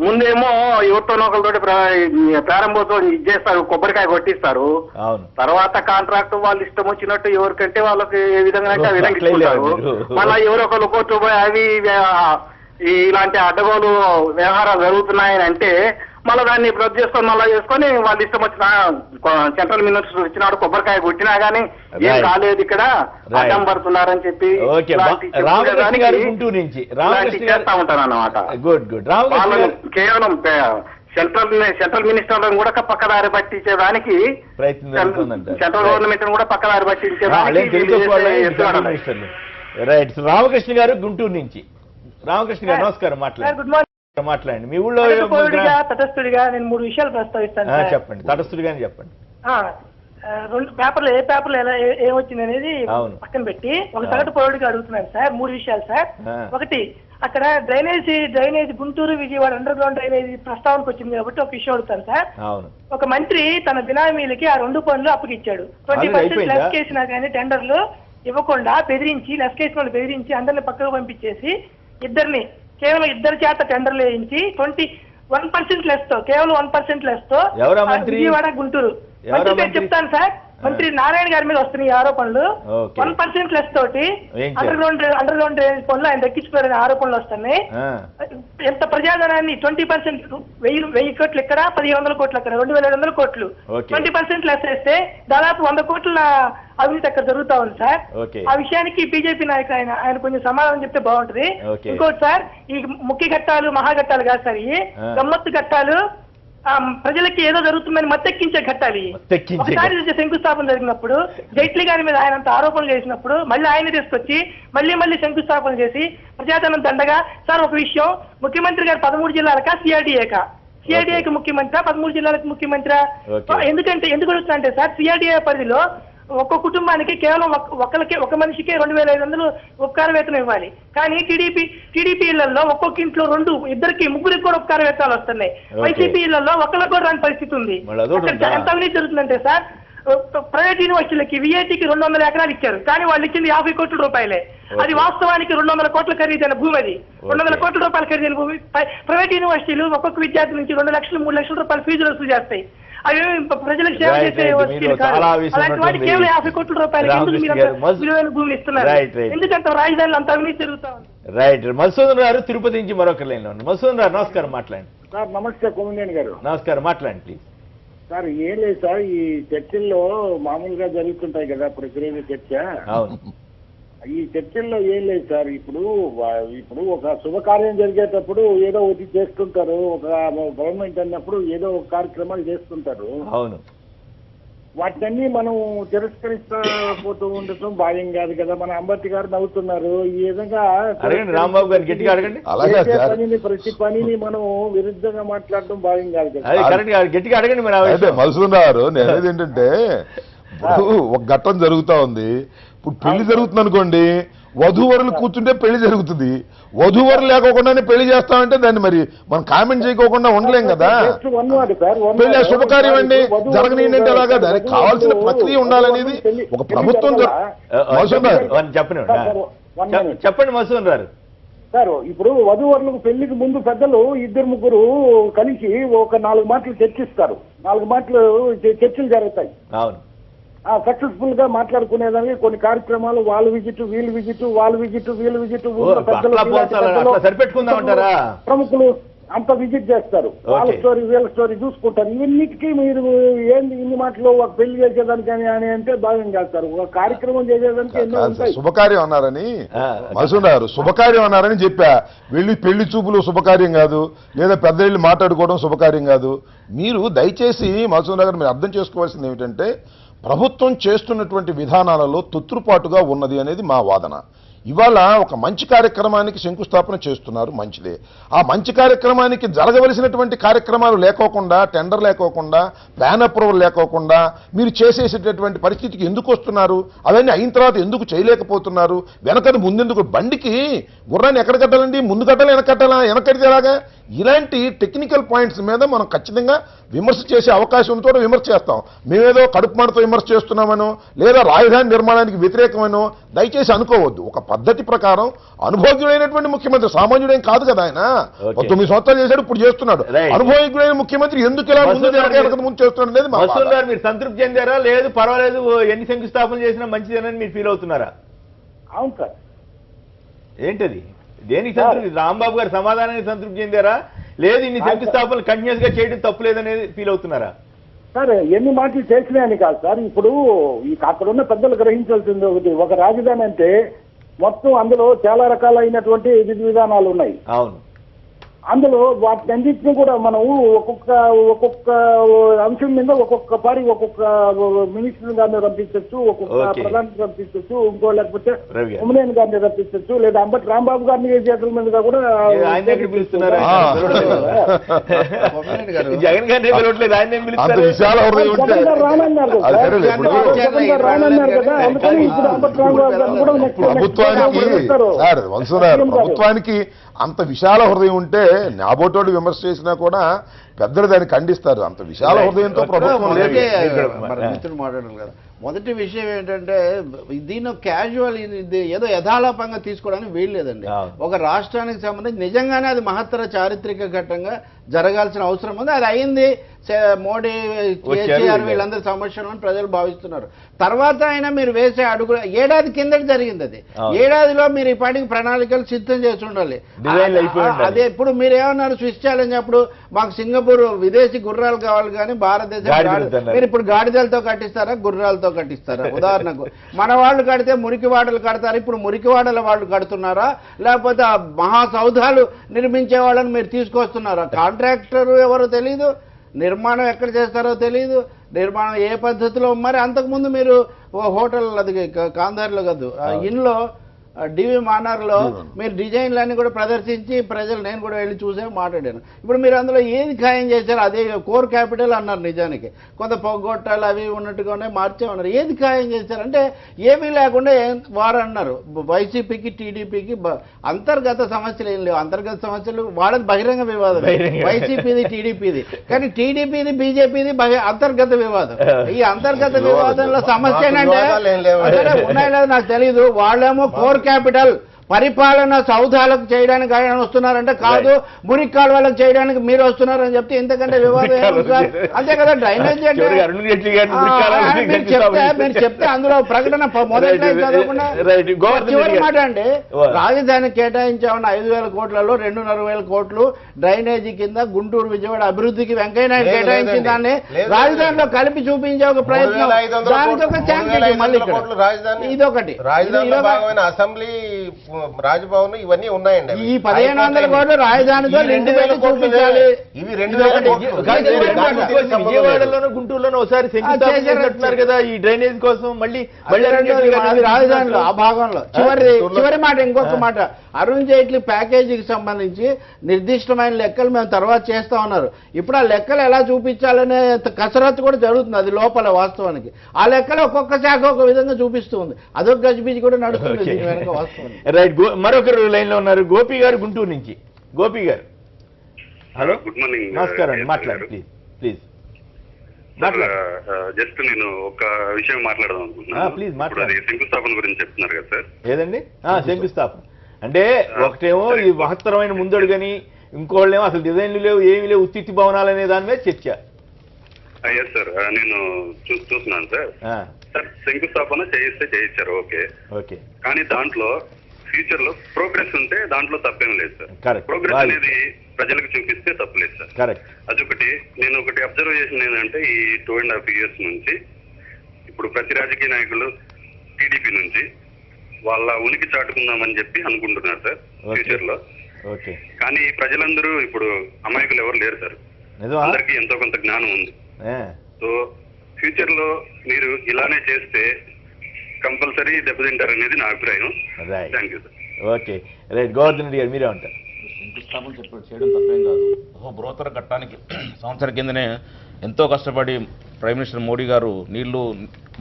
ముందేమో ఎవరితోనో ఒకరితోటి ప్రారంభోత్సవం చేస్తారు, కొబ్బరికాయ కొట్టిస్తారు. తర్వాత కాంట్రాక్ట్ వాళ్ళు ఇష్టం వచ్చినట్టు ఎవరికంటే వాళ్ళకి ఏ విధంగా అంటే ఆ విధంగా ఇచ్చుకుంటారు. మళ్ళీ ఎవరొకరు కోర్టు పోయి అవి ఇలాంటి అడ్డగోలు వ్యవహారాలు జరుగుతున్నాయని అంటే మళ్ళీ దాన్ని రద్దు చేసుకొని మళ్ళీ చేసుకొని వాళ్ళు ఇష్టం వచ్చిన సెంట్రల్ మినిస్టర్ వచ్చినాడు కొబ్బరికాయ కొట్టినా గానీ ఏం కాలేదు, ఇక్కడ అడ్డం పడుతున్నారని చెప్పి చేస్తా ఉంటాను అన్నమాట. కేవలం సెంట్రల్ మినిస్టర్ కూడా పక్కదారి పట్టించేదానికి, సెంట్రల్ గవర్నమెంట్ కూడా పక్కదారి పట్టించేదానికి. రామకృష్ణ గారు గుంటూరు నుంచి. రామకృష్ణ గారు నమస్కారం, మాట్లాడండి. మీ ఊళ్ళో తటస్థుడిగా నేను 3 విషయాలు ప్రస్తావిస్తాను. చెప్పండి, తటస్థుడిగానే చెప్పండి. రెండు పేపర్లు ఏ పేపర్లు ఎలా ఏమొచ్చింది అనేది పక్కన పెట్టి ఒక సగటు పౌరుడిగా అడుగుతున్నాను సార్. 3 విషయాలు సార్. ఒకటి, అక్కడ drainage Guntur Vijayawada underground drainage ప్రస్తావనకు వచ్చింది కాబట్టి ఒక విషయం అడుగుతాను సార్. ఒక మంత్రి తన బినామీలకి ఆ 2 పనులు అప్పగిచ్చాడు. 20% లెస్ కేసినా కానీ టెండర్లు ఇవ్వకుండా బెదిరించి, లెస్ కేసిన వాళ్ళు బెదిరించి అందరిని పక్కకు పంపించేసి కేవలం 2 చేత టెండర్లు వేయించి 21% లెస్ తో, కేవలం 1% లెస్ తో విజయవాడ గుంటూరు మంత్రి పేరు చెప్తాను సార్. మంత్రి నారాయణ గారి మీద వస్తున్నాయి ఆరోపణలు. 1% లెస్ తోటి అండర్ గ్రౌండ్ డ్రైనేజ్ పనులు ఆయన దక్కించుకోవాలనే ఆరోపణలు వస్తున్నాయి. ఎంత ప్రజాధనాన్ని 20%, 1000 కోట్లు ఇక్కడ, 1500 కోట్లు అక్కడ, 2700 కోట్లు 20% లెస్ వేస్తే దాదాపు 100 కోట్ల అవినీతి అక్కడ జరుగుతా ఉంది సార్. ఆ విషయానికి బీజేపీ నాయకులు ఆయన కొంచెం సమాధానం చెప్తే బాగుంటది. ఇంకోటి సార్, ఈ ముఖ్య ఘట్టాలు మహాఘట్టాలు కాదు సార్, ఈ గమ్మత్తు ఘట్టాలు ప్రజలకి ఏదో జరుగుతుందని మత్తెక్కించే ఘట్టాలు. ఒకసారి శంకుస్థాపన జరిగినప్పుడు జైట్లీ గారి మీద ఆయన ఆరోపణలు చేసినప్పుడు మళ్ళీ ఆయన తీసుకొచ్చి మళ్ళీ శంకుస్థాపన చేసి ప్రజాధనం దండగా. సార్ ఒక విషయం, ముఖ్యమంత్రి గారు 13 జిల్లాలకా సిఆర్డీఏకి ముఖ్యమంత్రి, 13 జిల్లాలకు ముఖ్యమంత్రి? ఎందుకు అడుగుతుందంటే సార్, సిఆర్డీఏ పరిధిలో ఒక్క కుటుంబానికి కేవలం ఒక మనిషికి 2500 ఉపకార వేతనం ఇవ్వాలి. కానీ టీడీపీ ఇళ్లలో ఒక్కొక్క ఇంట్లో 2, 2, 3 కూడా ఉపకార వేతనాలు వస్తున్నాయి. వైసీపీ ఇళ్లలో ఒకళ్ళకి కూడా రాని పరిస్థితి ఉంది. ఎంత అవినీతి జరుగుతుందంటే సార్, ప్రైవేట్ యూనివర్సిటీలకి విఐటికి 200 ఎకరాలు ఇచ్చారు, కానీ వాళ్ళు ఇచ్చింది 50 కోట్ల రూపాయలే. అది వాస్తవానికి 200 కోట్ల ఖరీదైన భూమి. అది 200 కోట్ల రూపాయల ఖరీదైన భూమి. ప్రైవేట్ యూనివర్సిటీలు ఒక్కొక్క విద్యార్థి నుంచి 2 లక్షలు 3 లక్షల రూపాయలు ఫీజులు వసూలు చేస్తాయి. అవి ప్రజలకు సేవ చేసే అలాంటి వాటి కేవలం 50 కోట్ల రూపాయలు విలువైన భూములు ఇస్తున్నారు. ఎందుకంటే రాజధానిలో అంత అవినీతి జరుగుతా ఉంది. రైట్. మధుసూదన్ గారు తిరుపతి నుంచి మరొక లైన్ లో ఉన్నారు. మధుసూదన్ గారు నమస్కారం, మాట్లాడండి. సార్ నమస్తే, కొమ్మినేని గారు. నమస్కారం, మాట్లాడండి ప్లీజ్. సార్ ఏం లేదు సార్, ఈ చర్చల్లో మామూలుగా జరుగుతుంటాయి కదా ప్రతిరోజు చర్చ. ఈ చర్చల్లో ఏం లేదు సార్, ఇప్పుడు ఒక శుభకార్యం జరిగేటప్పుడు ఏదో ఒకటి చేస్తుంటారు, ఒక గవర్నమెంట్ అన్నప్పుడు ఏదో ఒక కార్యక్రమాలు చేస్తుంటారు. అవును. వాటిని మనం తిరస్కరిస్తా పోతూ ఉండటం భావ్యం కాదు కదా. మన అంబటి గారు నవ్వుతున్నారు. ఈ విధంగా అడగండి రాంబాబు గారు, గట్టిగా అడగండి. ప్రతి పనిని మనం విరుద్ధంగా మాట్లాడడం భావ్యం కాదు కదా. అదే కరెక్ట్, గట్టిగా అడగండి. మరి మధుసూదన్ గారు నేనేది ఏంటంటే ఇప్పుడు ఒక ఘట్టం జరుగుతా ఉంది. ఇప్పుడు పెళ్లి జరుగుతుంది అనుకోండి, వధూవరులు కూర్చుంటే పెళ్లి జరుగుతుంది. వధూవరులు లేకోకుండానే పెళ్లి చేస్తామంటే దాన్ని మరి మనం కామెంట్ చేయకోకుండా ఉండలేం కదా. పెళ్లి శుభకార్యం అండి, జరగనియండి అంటే అలాగా దానికి కావాల్సిన ప్రక్రియ ఉండాలనేది ఒక ప్రభుత్వం. చెప్పండి మధుసూదన్ గారు. సార్ ఇప్పుడు వధూవరులకు పెళ్లికి ముందు పెద్దలు 2-3 కలిసి ఒక 4 మాటలు చర్చిస్తారు. 4 మాటలు చర్చలు జరుగుతాయి. అవును, సక్సెస్ఫుల్ గా మాట్లాడుకునేదానికి కొన్ని కార్యక్రమాలు, వాళ్ళ విజిట్ వీళ్ళ విజిట్, వాళ్ళ విజిట్ వీళ్ళ విజిట్, సరిపెట్టుకుందామంటారా ప్రముఖులు అంత విజిట్ చేస్తారు. వాళ్ళ స్టోరీ వీళ్ళ స్టోరీ చూసుకుంటారు. ఇవన్నిటికీ మీరు ఏంది ఇన్ని మాటలు ఒక పెళ్లి చేసేదానికి అని అంటే భావ్యం చేస్తారు. ఒక కార్యక్రమం చేసేదానికి ఎన్నో ఉంటాయి. శుభకార్యం అన్నారని మధుసూదన్ గారు శుభకార్యం అన్నారని చెప్పా. వెళ్ళి పెళ్లి చూపులు శుభకార్యం కాదు, లేదా పెద్ద ఇళ్ళు మాట్లాడుకోవడం శుభకార్యం కాదు. మీరు దయచేసి మధుసూదన్ గారు మీరు అర్థం చేసుకోవాల్సింది ఏమిటంటే ప్రభుత్వం చేస్తున్నటువంటి విధానాలలో తొత్తురుపాటుగా ఉన్నది అనేది మా వాదన. ఇవాళ ఒక మంచి కార్యక్రమానికి శంకుస్థాపన చేస్తున్నారు, మంచిదే. ఆ మంచి కార్యక్రమానికి జరగవలసినటువంటి కార్యక్రమాలు లేకోకుండా, టెండర్ లేకోకుండా, ప్లాన్ అప్రూవల్ లేకోకుండా మీరు చేసేసేటటువంటి పరిస్థితికి ఎందుకు వస్తున్నారు? అవన్నీ అయిన తర్వాత ఎందుకు చేయలేకపోతున్నారు? వెనకది ముందెందుకు? బండికి గుర్రాన్ని ఎక్కడ కట్టాలండి? ముందు కట్టాలి, వెనక కట్టాలా? వెనకడితే ఎలాగా? ఇలాంటి టెక్నికల్ పాయింట్స్ మీద మనం ఖచ్చితంగా విమర్శ చేసే అవకాశంతో విమర్శ చేస్తాం. మేమేదో కడుపు మాటతో విమర్శ చేస్తున్నామనో, లేదా రాజధాని నిర్మాణానికి వ్యతిరేకమనో దయచేసి అనుకోవద్దు. ఒక పద్ధతి ప్రకారం అనుభోగ్యుడైనటువంటి ముఖ్యమంత్రి, సామాన్యుడేం కాదు కదా ఆయన. 9 సంవత్సరాలు చేశాడు, ఇప్పుడు చేస్తున్నాడు. అనుభోగ్యుడైన ముఖ్యమంత్రి ఎందుకు ఇలా ముందు చేస్తున్నాడు అనేది మీరు సంతృప్తి చెందారా? లేదు పర్వాలేదు, ఎన్ని శంకుస్థాపన చేసినా మంచిదేనని మీరు ఫీల్ అవుతున్నారా? అవును సార్. ఏంటది? దేనికి సంతృప్తి? రాంబాబు గారు సమాధానానికి సంతృప్తి చెందారా? లేదు ఇన్ని శంకుస్థాపనలు కంటిన్యూస్ గా చేయడం తప్పులేదనేది ఫీల్ అవుతున్నారా? సార్ ఎన్ని మాటలు చేసినాయని కాదు సార్. ఇప్పుడు అక్కడ ఉన్న పెద్దలు గ్రహించాల్సింది ఒకటి, ఒక రాజధాని అంటే మొత్తం అందులో చాలా రకాలైనటువంటి విధి విధానాలు ఉన్నాయి. అవును, అందులో వాటిన్నింటినీ కూడా మనం ఒక్కొక్క అంశం మీద ఒక్కొక్క పారి ఒక్కొక్క మినిస్టర్ గారిని పంపించవచ్చు, ఒక్కొక్క ప్రధాని పంపించవచ్చు, ఇంకో లేకపోతే ఉమ్మనేని గారిని పంపించవచ్చు, లేదా అంబటి రాంబాబు గారిని చేతుల మీదుగా కూడా జగన్ గారిని రానన్నారు కదా. అందుకని ఇప్పుడు అంబటి రాంబాబు గారిని కూడా ప్రభుత్వానికి అంత విశాల హృదయం ఉంటే నాబోటోడు విమర్శ చేసినా కూడా పెద్దలు దాన్ని ఖండిస్తారు. అంత విశాల హృదయంతో ప్రభుత్వం మాట్లాడారు కదా. మొదటి విషయం ఏంటంటే దీన్ని క్యాజువల్ ఏదో యథాలాపంగా తీసుకోవడానికి వీల్లేదండి. ఒక రాష్ట్రానికి సంబంధించి నిజంగానే అది మహత్తర చారిత్రక ఘట్టంగా జరగాల్సిన అవసరం ఉంది. అది అయింది. మోడీ, కేసీఆర్ వీళ్ళందరి సమస్యలు అని ప్రజలు భావిస్తున్నారు. తర్వాత అయినా మీరు వేసే అడుగులు ఏడాది కిందటి జరిగింది. అది ఏడాదిలో మీరు ఈ పాటికి ప్రణాళికలు సిద్ధం చేసి ఉండాలి. అదే ఇప్పుడు మీరు ఏమన్నారు స్విస్ ఛాలెంజ్ అప్పుడు మాకు సింగపూర్ విదేశీ గుర్రాలు కావాలి కానీ భారతదేశం మీరు ఇప్పుడు గాడిదలతో కట్టిస్తారా, గుర్రాలతో కట్టిస్తారా? ఉదాహరణకు మన వాళ్ళు కడితే మురికివాడలు కడతారు, ఇప్పుడు మురికివాడల వాళ్ళు కడుతున్నారా? లేకపోతే ఆ మహాసౌధాలు నిర్మించే వాళ్ళని మీరు తీసుకొస్తున్నారా? కాంట్రాక్టర్ ఎవరో తెలీదు, నిర్మాణం ఎక్కడ చేస్తారో తెలియదు, నిర్మాణం ఏ పద్ధతిలో. మరి అంతకుముందు మీరు హోటల్ అది కాందార్లో కాదు ఇన్లో డివి మానార్లో మీరు డిజైన్లన్నీ కూడా ప్రదర్శించి ప్రజలు నేను కూడా వెళ్ళి చూసే మాట్లాడాను. ఇప్పుడు మీరు అందులో ఏది ఖాయం చేశారు? అదే కోర్ క్యాపిటల్ అన్నారు. నిజానికి కొంత పొగ్గొట్టాలు అవి ఉన్నట్టుగానే మార్చేమన్నారు. ఏది ఖాయం చేశారంటే ఏమీ లేకుండా వారు అన్నారు. వైసీపీకి టీడీపీకి అంతర్గత సమస్యలు ఏం లేవు. అంతర్గత సమస్యలు వాళ్ళది బహిరంగ వివాదం, వైసీపీది టీడీపీది. కానీ టీడీపీది బీజేపీది అంతర్గత వివాదం. ఈ అంతర్గత వివాదంలో సమస్య ఏంటంటే ఉన్నాయో లేదో నాకు తెలియదు. వాళ్ళేమో కోర్ క్యాపిటల్ పరిపాలన సౌధాలకు చేయడానికి ఆయన వస్తున్నారంటే కాదు, మురికి కాలువలకు చేయడానికి మీరు వస్తున్నారని చెప్తే ఇంతకంటే వివాదం అంతే కదా. డ్రైనేజ్ అంటే మీరు చెప్తే అందులో ప్రకటన మొదటి చివరి మాట అండి. రాజధాని కేటాయించామన్న 5,000 కోట్లలో 2,500 కోట్లు డ్రైనేజీ కింద గుంటూరు విజయవాడ అభివృద్ధికి వెంకయ్య నాయుడు కేటాయించిన దాన్ని రాజధానిలో కలిపి చూపించే ఒక ప్రయత్నం. దానికి ఒక ఛాన్స్ మళ్ళీ ఇదొకటి అసెంబ్లీ రాజ్భవన్ ఇవన్నీ ఉన్నాయండి. ఈ 1500 కోట్లు రాజధానితో లింక్ పెట్టి చూపించాలి. ఇవి 2000 విజయవాడలోనూ గుంటూరులోనూ ఒకసారి శంకుస్థాపన చేస్తున్నారు కదా ఈ డ్రైనేజ్ కోసం. మళ్ళీ రాజధానిలో ఆ భాగంలో చివరి మాట ఇంకొక మాట, అరుణ్ జైట్లీ ప్యాకేజీకి సంబంధించి నిర్దిష్టమైన లెక్కలు మేము తర్వాత చేస్తా ఉన్నారు. ఇప్పుడు ఆ లెక్కలు ఎలా చూపించాలనే కసరత్తు కూడా జరుగుతుంది, అది లోపల వాస్తవానికి. ఆ లెక్కలు ఒక్కొక్క శాఖ ఒక విధంగా చూపిస్తుంది, అదొక గజిబిజి కూడా నడుస్తుంది వెనక వాస్తవానికి. రైట్, మరొకరు లైన్ లో ఉన్నారు, గోపి గారు గుంటూరు నుంచి. గోపి గారు హలో, గుడ్ మార్నింగ్. నమస్కారం, మాట్లాడు ప్లీజ్. జస్ట్ నేను ఒక విషయం మాట్లాడదాం అనుకుంటున్నాను. ప్లీజ్ ఇప్పుడు మాట్లాడు. అది శంకుస్థాపన గురించి చెప్తున్నారు కదా సార్. ఏదండి శంకుస్థాపన అంటే? ఒకటేమో ఈ మహత్తరమైన ముందడుగని, ఇంకోళ్ళేమో అసలు డిజైన్లు లేవు, ఏమీ లేవు, ఉత్తిత్తి భవనాలు అనే దాని మీద చర్చ. ఎస్ సార్, నేను చూస్తున్నాను సార్. సార్ శంకుస్థాపన చేయించారు, ఓకే. కానీ దాంట్లో ఫ్యూచర్ లో ప్రోగ్రెస్ ఉంటే దాంట్లో తప్పేం లేదు సార్. ప్రోగ్రెస్ అనేది ప్రజలకు చూపిస్తే తప్పలేదు సార్. అదొకటి. నేను ఒకటి అబ్జర్వ్ చేసింది ఏంటంటే ఈ 2.5 years నుంచి ఇప్పుడు ప్రతి రాజకీయ నాయకులు టీడీపీ నుంచి వాళ్ళ ఉనికి చాటుకుందామని చెప్పి అనుకుంటున్నారు సార్ ఫ్యూచర్ లో. కానీ ప్రజలందరూ ఇప్పుడు అమాయకులు ఎవరు లేరు సార్, అందరికీ ఎంతో కొంత జ్ఞానం ఉంది. సో ఫ్యూచర్ లో మీరు ఇలానే చేస్తే కంపల్సరీ దెబ్బతింటారు అనేది నా అభిప్రాయం. Thank you sir. Okay right, Govardhan Reddy గారు మీరే ఉంటారు. శంకుస్థాపన చేయడం తప్పేం కాదు. బృహత్తర ఘట్టానికి సంవత్సరం కిందనే ఎంతో కష్టపడి ప్రైమ్ మినిస్టర్ మోడీ గారు నీళ్లు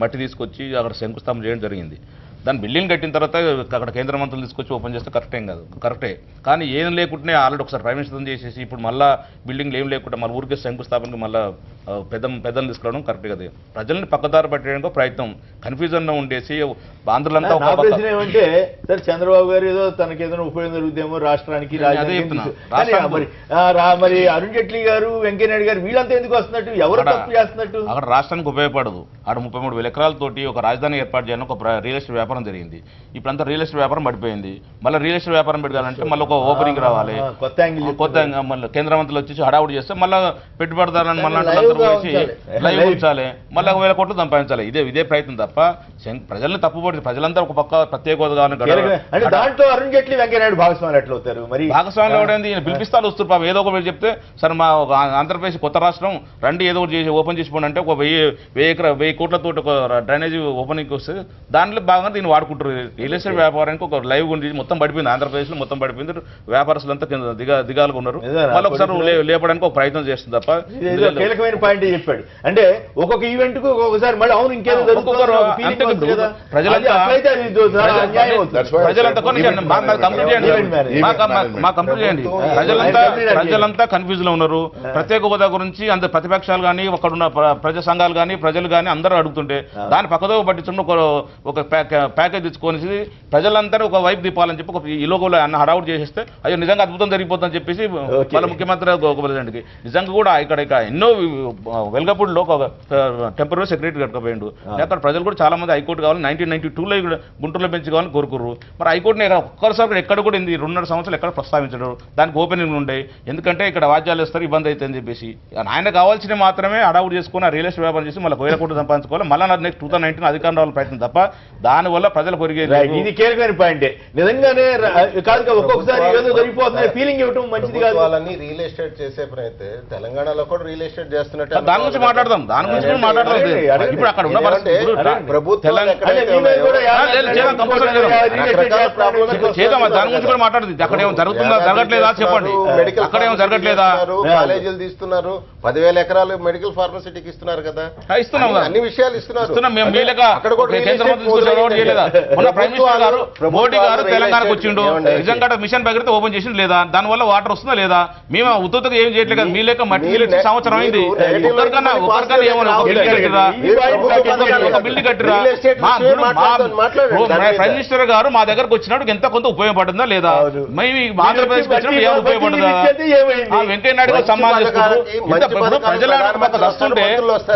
మట్టి తీసుకొచ్చి అక్కడ శంకుస్థాపన చేయడం జరిగింది. దాని బిల్డింగ్ కట్టిన తర్వాత అక్కడ కేంద్ర మంత్రులు తీసుకొచ్చి ఓపెన్ చేస్తే కరెక్టే. కానీ ఏం లేకుండానే ఆల్రెడీ ఒకసారి ప్రైమ్ మినిస్టర్ చేసేసి ఇప్పుడు మళ్ళీ బిల్డింగ్లు ఏం లేకుండా మన ఊరికే శంకుస్థాపనకి మళ్ళీ పెద్దలు తీసుకురావడం కరెక్ట్ కదా. ప్రజల్ని పక్కదారి పట్టడానికి ప్రయత్నం, కన్ఫ్యూజన్ ఉండేసి ఆంధ్రులంతా ఏమంటే సార్ చంద్రబాబు గారు ఏదో తనకి ఏదైనా ఉపయోగం జరుగుతుందేమో రాష్ట్రానికి. మరి అరుణ్ జైట్లీ గారు, వెంకయ్యనాయుడు గారు వీళ్ళంతా ఎందుకు వస్తున్నట్టు, ఎవరు తప్పు చేస్తున్నట్టు? అక్కడ రాష్ట్రానికి ఉపయోగపడదు. ఆడ 33,000 ఎకరాలతోటి ఒక రాజధాని ఏర్పాటు చేయాలని ఒక రియల్ ఎస్టేట్ వ్యాపారం జరిగింది. ఇప్పుడంతా రియల్ ఎస్టేట్ వ్యాపారం పడిపోయింది. మళ్ళీ రియల్ ఎస్టేట్ వ్యాపారం పెట్టాలంటే మళ్ళీ ఒక ఓపెనింగ్ రావాలి, కొత్త మళ్ళీ కేంద్ర మంత్రులు వచ్చేసి హడావుడి చేస్తే మళ్ళీ పెట్టుబడిదారులను మళ్ళీ లైవ్ ఉంచాలి, మళ్ళీ 1,000 కోట్లు సంపాదించాలి. ఇదే ప్రయత్నం తప్ప ప్రజల్ని తప్పుపడి ప్రజలంతా ఒక పక్క ప్రత్యేక హోదా దాంట్లో అరుణ్ జైట్లీ వెంకయ్యనాయుడు భాగస్వాములు ఎట్లా అవుతారు? మరి భాగస్వాములు ఎవరైంది పిలిపిస్తారు వస్తారు పాపం. ఏదో ఒకటి చెప్తే సార్ మా ఆంధ్రప్రదేశ్ కొత్త రాష్ట్రం రండి ఏదో ఒకటి చేసి ఓపెన్ చేసిపోండి అంటే ఒక 1000 కోట్లతో ఒక డ్రైనేజ్ ఓపెనింగ్ వస్తే దాంట్లో భాగంగా దీన్ని వాడుకుంటారు. రియల్ ఎస్టేట్ వ్యాపారానికి ఒక లైవ్ గురించి మొత్తం పడిపోయింది, ఆంధ్రప్రదేశ్లో మొత్తం పడిపోయింది. వ్యాపారస్తులంతా దిగాలుగా ఉన్నారు. మళ్ళీ ఒకసారి లేపడానికి ఒక ప్రయత్నం చేస్తుంది తప్ప. కీలకమైన పాయింట్ చెప్పాడు అంటే ఒక్కొక్క ఈవెంట్ కు ఒక్కొక్కసారి మళ్ళీ అవును ఇంకేదో ప్రజలంతా కన్ఫ్యూజ్ లో ఉన్నారు. ప్రత్యేక హోదా గురించి అంత ప్రతిపక్షాలు కానీ అక్కడున్న ప్రజా సంఘాలు కానీ ప్రజలు కానీ అందరూ అడుగుతుంటే దాన్ని పక్కదో పట్టించుకుని ఒక ప్యాకేజ్ తెచ్చుకొని ప్రజలందరూ ఒక వైపు దిపాలని చెప్పి ఒక ఈ లోగోలో అన్న హడావుడు చేసేస్తే అయ్యో నిజంగా అద్భుతం జరిగిపోతుందని చెప్పేసి వాళ్ళ ముఖ్యమంత్రి ప్రెసిడెంట్కి నిజంగా కూడా ఇక్కడ ఎన్నో వెల్గపూడిలో ఒక టెంపరీ సెక్రటరీ కట్టుకుపోయిండు. అక్కడ ప్రజలు కూడా చాలా మంది హైకోర్టు కావాలి 1992లో గుంటూరులో పెంచి కావాలని కోరుకున్నారు. మరి హైకోర్టుని ఒక్కసారి ఎక్కడ కూడా 2.5 సంవత్సరాలు ఎక్కడ ప్రస్తావించడం, దానికి ఓపెనింగ్ ఉండే. ఎందుకంటే ఇక్కడ వాద్యాలు వేస్తారు ఇబ్బంది అవుతుందని చెప్పేసి ఆయన కావాల్సినవి మాత్రమే అడావుడు చేసుకుని రియల్ ఎస్టేట్ వ్యాపారం చేసి మళ్ళీ 1,000 కోట్లు సంపాదించుకోవాలి. మళ్ళీ నెక్స్ట్ 2019 అధికారం రావాలని ప్రయత్నం తప్ప దానివల్ల ప్రజలు కొరిగేది. ఇది కీలకమైన పాయింటే నిజంగానే కాదు. ఒక్కొక్కసారి ఏదో జరిగిపోతుంది ఫీలింగ్ ఇవ్వడం మంచిది కాదు. వాళ్ళని రియల్ ఎస్టేట్ చేసే ప్రయత్నం తెలంగాణలో కూడా రియల్ ఎస్టేట్ చేస్తున్నట్టు దాని గురించి మాట్లాడదాం. ఇప్పుడు అక్కడ ఉన్న ప్రభుత్వం దాని గురించి కూడా మాట్లాడదు. అక్కడ ఏమో జరుగుతుందా జరగట్లేదా చెప్పండి. అక్కడ ఏమో జరగట్లేదా? కాలేజీలు తీస్తున్నారు, 10,000 ఎకరాలు మెడికల్ ఫార్మసిటీకి ఇస్తున్నారు కదా, ఇస్తున్నాం అన్ని విషయాలు ఇస్తున్నారు. మోడీ గారు తెలంగాణకు వచ్చిండు, నిజంగా మిషన్ భగీరథ ఓపెన్ చేసింది లేదా, దానివల్ల వాటర్ వస్తుందా లేదా? మేము ఉత్తగా ఏం చేయట్లేదు కదా. మీ లేక మట్టి సంవత్సరం అయింది. ఒకరికన్నా ఏమన్నా బిల్డింగ్ కట్టిరా? ప్రైమ్ మినిస్టర్ గారు మా దగ్గరకు వచ్చినప్పుడు ఎంత కొంత ఉపయోగపడుతుందా లేదా? మేము ఆంధ్రప్రదేశ్ వచ్చినప్పుడు ఏమైనా ఉపయోగపడుతుందా? వెంకయ్య నాయుడు గారు సమ్మానం చేసుకుంటారు. ఇంత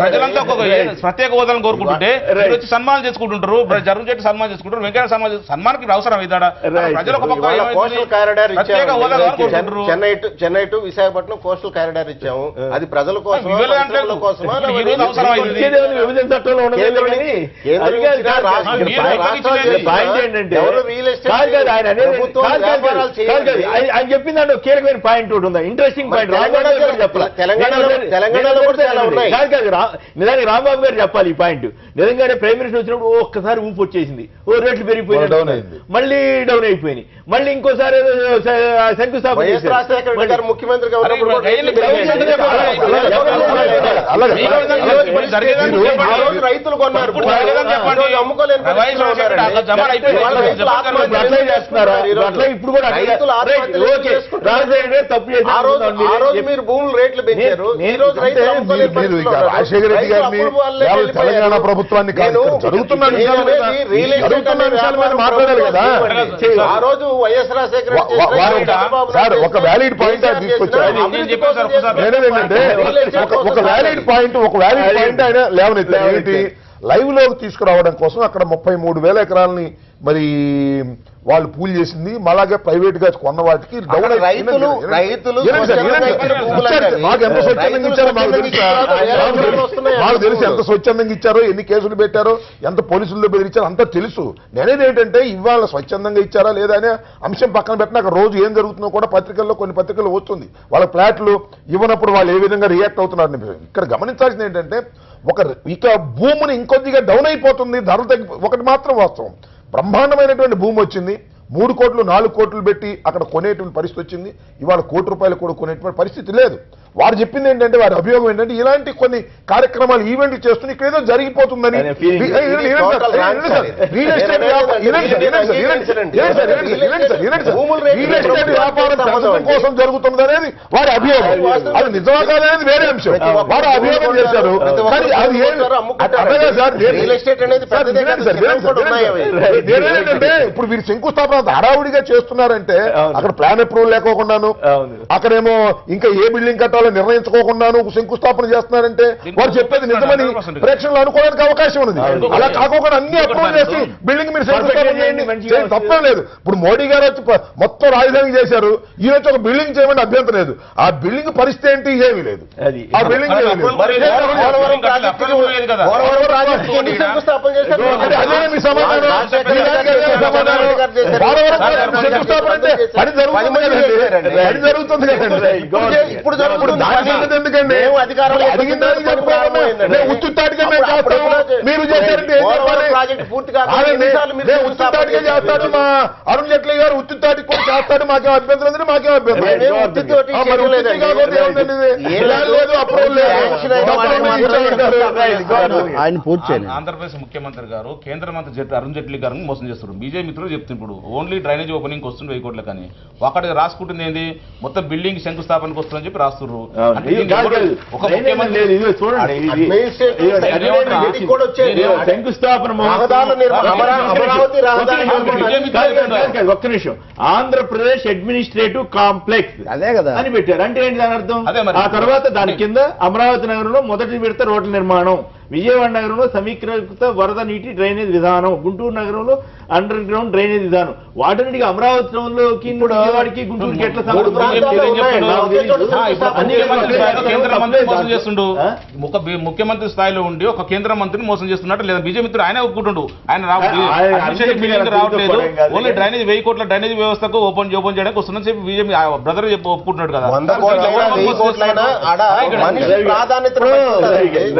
ప్రజలంతా ఒక ప్రత్యేక హోదాలను కోరుకుంటుంటే మీరు వచ్చి సన్మానం చేసుకుంటుంటారు, జరుగు చెట్టు సన్మానం చేసుకుంటారు, వెంకయ్య సన్మానానికి అవసరం అవుతాడా? ప్రజలు ఒక పక్క కోస్టల్ కారిడార్ ప్రత్యేక హోదా కోరుకుంటారు. Chennai to Visakhapatnam coastal corridor ఇచ్చాము, అది ప్రజల కోసం కోసమా? ఆయన చెప్పిందంటే కీలకమైన పాయింట్ ఒకటి ఉందా, ఇంట్రెస్టింగ్ పాయింట్. నిజానికి రాంబాబు గారు చెప్పాలి ఈ పాయింట్. నిజంగానే ప్రైమ్ మినిస్టర్ వచ్చినప్పుడు ఒక్కసారి ఊపు వచ్చేసింది, రేట్లు పెరిగిపోయినాయి, మళ్ళీ డౌన్ అయిపోయినాయి, మళ్ళీ ఇంకోసారి శంకుస్థాపన ముఖ్యమంత్రిగా రైతులు కొన్నారు, ఇప్పుడు కూడా మీరు భూములు రేట్లు పెంచారు, ఈ రోజు రాజశేఖర రెడ్డి గారిని తెలంగాణ ప్రభుత్వాన్ని జరుగుతున్న మాట్లాడారు కదా. ఆ రోజు వైఎస్ రాజశేఖర సార్ ఒక వ్యాలిడ్ పాయింట్ తీసుకొచ్చారు. నేనేంటంటే ఒక వ్యాలిడ్ పాయింట్ ఆయన లేవనెత్తారు. ఏంటి, లైవ్ లోకి తీసుకురావడం కోసం అక్కడ 33,000 ఎకరాలని మరి వాళ్ళు పూల్ చేసింది, అలాగే ప్రైవేట్ గా కొన్న వాటికి డౌన్ రైతులు మాకు ఎంత స్వచ్ఛందంగా ఇచ్చారో మాకు తెలుసు, ఎంత స్వచ్ఛందంగా ఇచ్చారో, ఎన్ని కేసులు పెట్టారో, ఎంత పోలీసుల్లో బెదిరించారో అంతా తెలుసు. నేనేది ఏంటంటే ఇవాళ స్వచ్ఛందంగా ఇచ్చారా లేదా అనే అంశం పక్కన పెట్టిన అక్కడ రోజు ఏం జరుగుతుందో కూడా పత్రికల్లో కొన్ని పత్రికల్లో వస్తుంది. వాళ్ళ ఫ్లాట్లు ఇవ్వనప్పుడు వాళ్ళు ఏ విధంగా రియాక్ట్ అవుతున్నారు. ఇక్కడ గమనించాల్సింది ఏంటంటే ఇక భూమిని ఇంకొద్దిగా డౌన్ అయిపోతుంది, ధరలు తగ్గి. ఒకటి మాత్రం వాస్తవం, బ్రహ్మాండమైనటువంటి భూమి వచ్చింది, 3 కోట్లు 4 కోట్లు పెట్టి అక్కడ కొనేటువంటి పరిస్థితి వచ్చింది. ఇవాళ ₹1 కూడా కొనేటువంటి పరిస్థితి లేదు. వారు చెప్పింది ఏంటంటే, వారి అభియోగం ఏంటంటే ఇలాంటి కొన్ని కార్యక్రమాలు ఈవెంట్లు చేస్తున్న ఇక్కడ ఏదో జరిగిపోతుందని. వ్యాపారం కోసం జరుగుతుంది అనేది వారి అభియోగం. అది నిజమా కాదనేది వేరే అంశం. వారు అభియోగం చేశారు. నేనేంటంటే ఇప్పుడు వీరు శంకుస్థాపన హడావుడిగా చేస్తున్నారంటే అక్కడ ప్లాన్ అప్రూవల్ లేకోకుండాను, అక్కడేమో ఇంకా ఏ బిల్డింగ్ కట్టాలో నిర్ణయించుకోకుండాను శంకుస్థాపన చేస్తున్నారంటే వారు చెప్పేది నిజమని ప్రేక్షకులు అనుకోవడానికి అవకాశం ఉంది. అలా కాకుండా అన్ని అప్రూవల్ చేసి బిల్డింగ్ మీరు శంకుస్థాపన చేయండి, తప్పేం లేదు. ఇప్పుడు మోడీ గారు వచ్చి మొత్తం రాజధాని చేశారు, ఈ రోజు ఒక బిల్డింగ్ చేయమని అభ్యంతరం లేదు. ఆ బిల్డింగ్ పరిస్థితి ఏంటి, ఏమీ లేదు. ఆ బిల్డింగ్ అదే మీ సమాధానం. శంకుస్థాపన అంటే పని జరుగుతుంది కదండి. ఇప్పుడు ఎందుకండి ఉత్తుతాటికే మీరు చేశారంటే ఉత్తుతాటికే చేస్తాడు మా అరుణ్ జైట్లీ గారు, ఉత్తుతాటికి కూడా చేస్తాడు, మాకేం అభ్యంతరం ఉంది, మాకేం అభ్యంతరం లేదు. అప్రూవల్ ఆయన పూర్తి చేయండి. ఆంధ్రప్రదేశ్ ముఖ్యమంత్రి గారు కేంద్ర మంత్రి అరుణ్ జైట్లీ గారిని మోసం చేస్తారు. బీజేపీ మిత్రులు చెప్తున్నారు ఓన్లీ డ్రైనేజ్ ఓపెనింగ్ వస్తుంది 1000 కోట్ల కానీ అక్కడ రాసుకుంటుంది ఏంది మొత్తం బిల్డింగ్ శంకుస్థాపనకు వస్తుందని చెప్పి రాస్తున్నారు. శంకుస్థాపన ఒక్క నిమిషం, ఆంధ్రప్రదేశ్ అడ్మినిస్ట్రేటివ్ కాంప్లెక్స్ అదే కదా అని పెట్టారు. అంటే ఏంటి దాని అర్థం? ఆ తర్వాత దాని కింద అమరావతి నగరంలో మొదటి విడత రోడ్ల నిర్మాణం, విజయవాడ నగరంలో సమీకృత వరద నీటి డ్రైనేజ్ విధానం, గుంటూరు నగరంలో అండర్ గ్రౌండ్ డ్రైనేజ్ విధానం. వాటికి అమరావతిలోకి విజయవాడకి గుంటూరుకి ఎట్లా కేంద్ర మంత్రి మోసం చేస్తుండు, ముఖ్యమంత్రి స్థాయిలో ఉండి ఒక కేంద్ర మంత్రిని మోసం చేస్తున్నట్టు లేదా బీజేపీ మిత్రుడు ఆయన ఒప్పుకుంటుండు. ఆయన రావట్లేదు, ఓన్లీ డ్రైనేజ్ 1000 కోట్ల డ్రైనేజ్ వ్యవస్థకు ఓపెన్ చేయడానికి వస్తుందని చెప్పి బీజేపీ బ్రదర్ చెప్పి ఒప్పుకుంటున్నాడు కదా.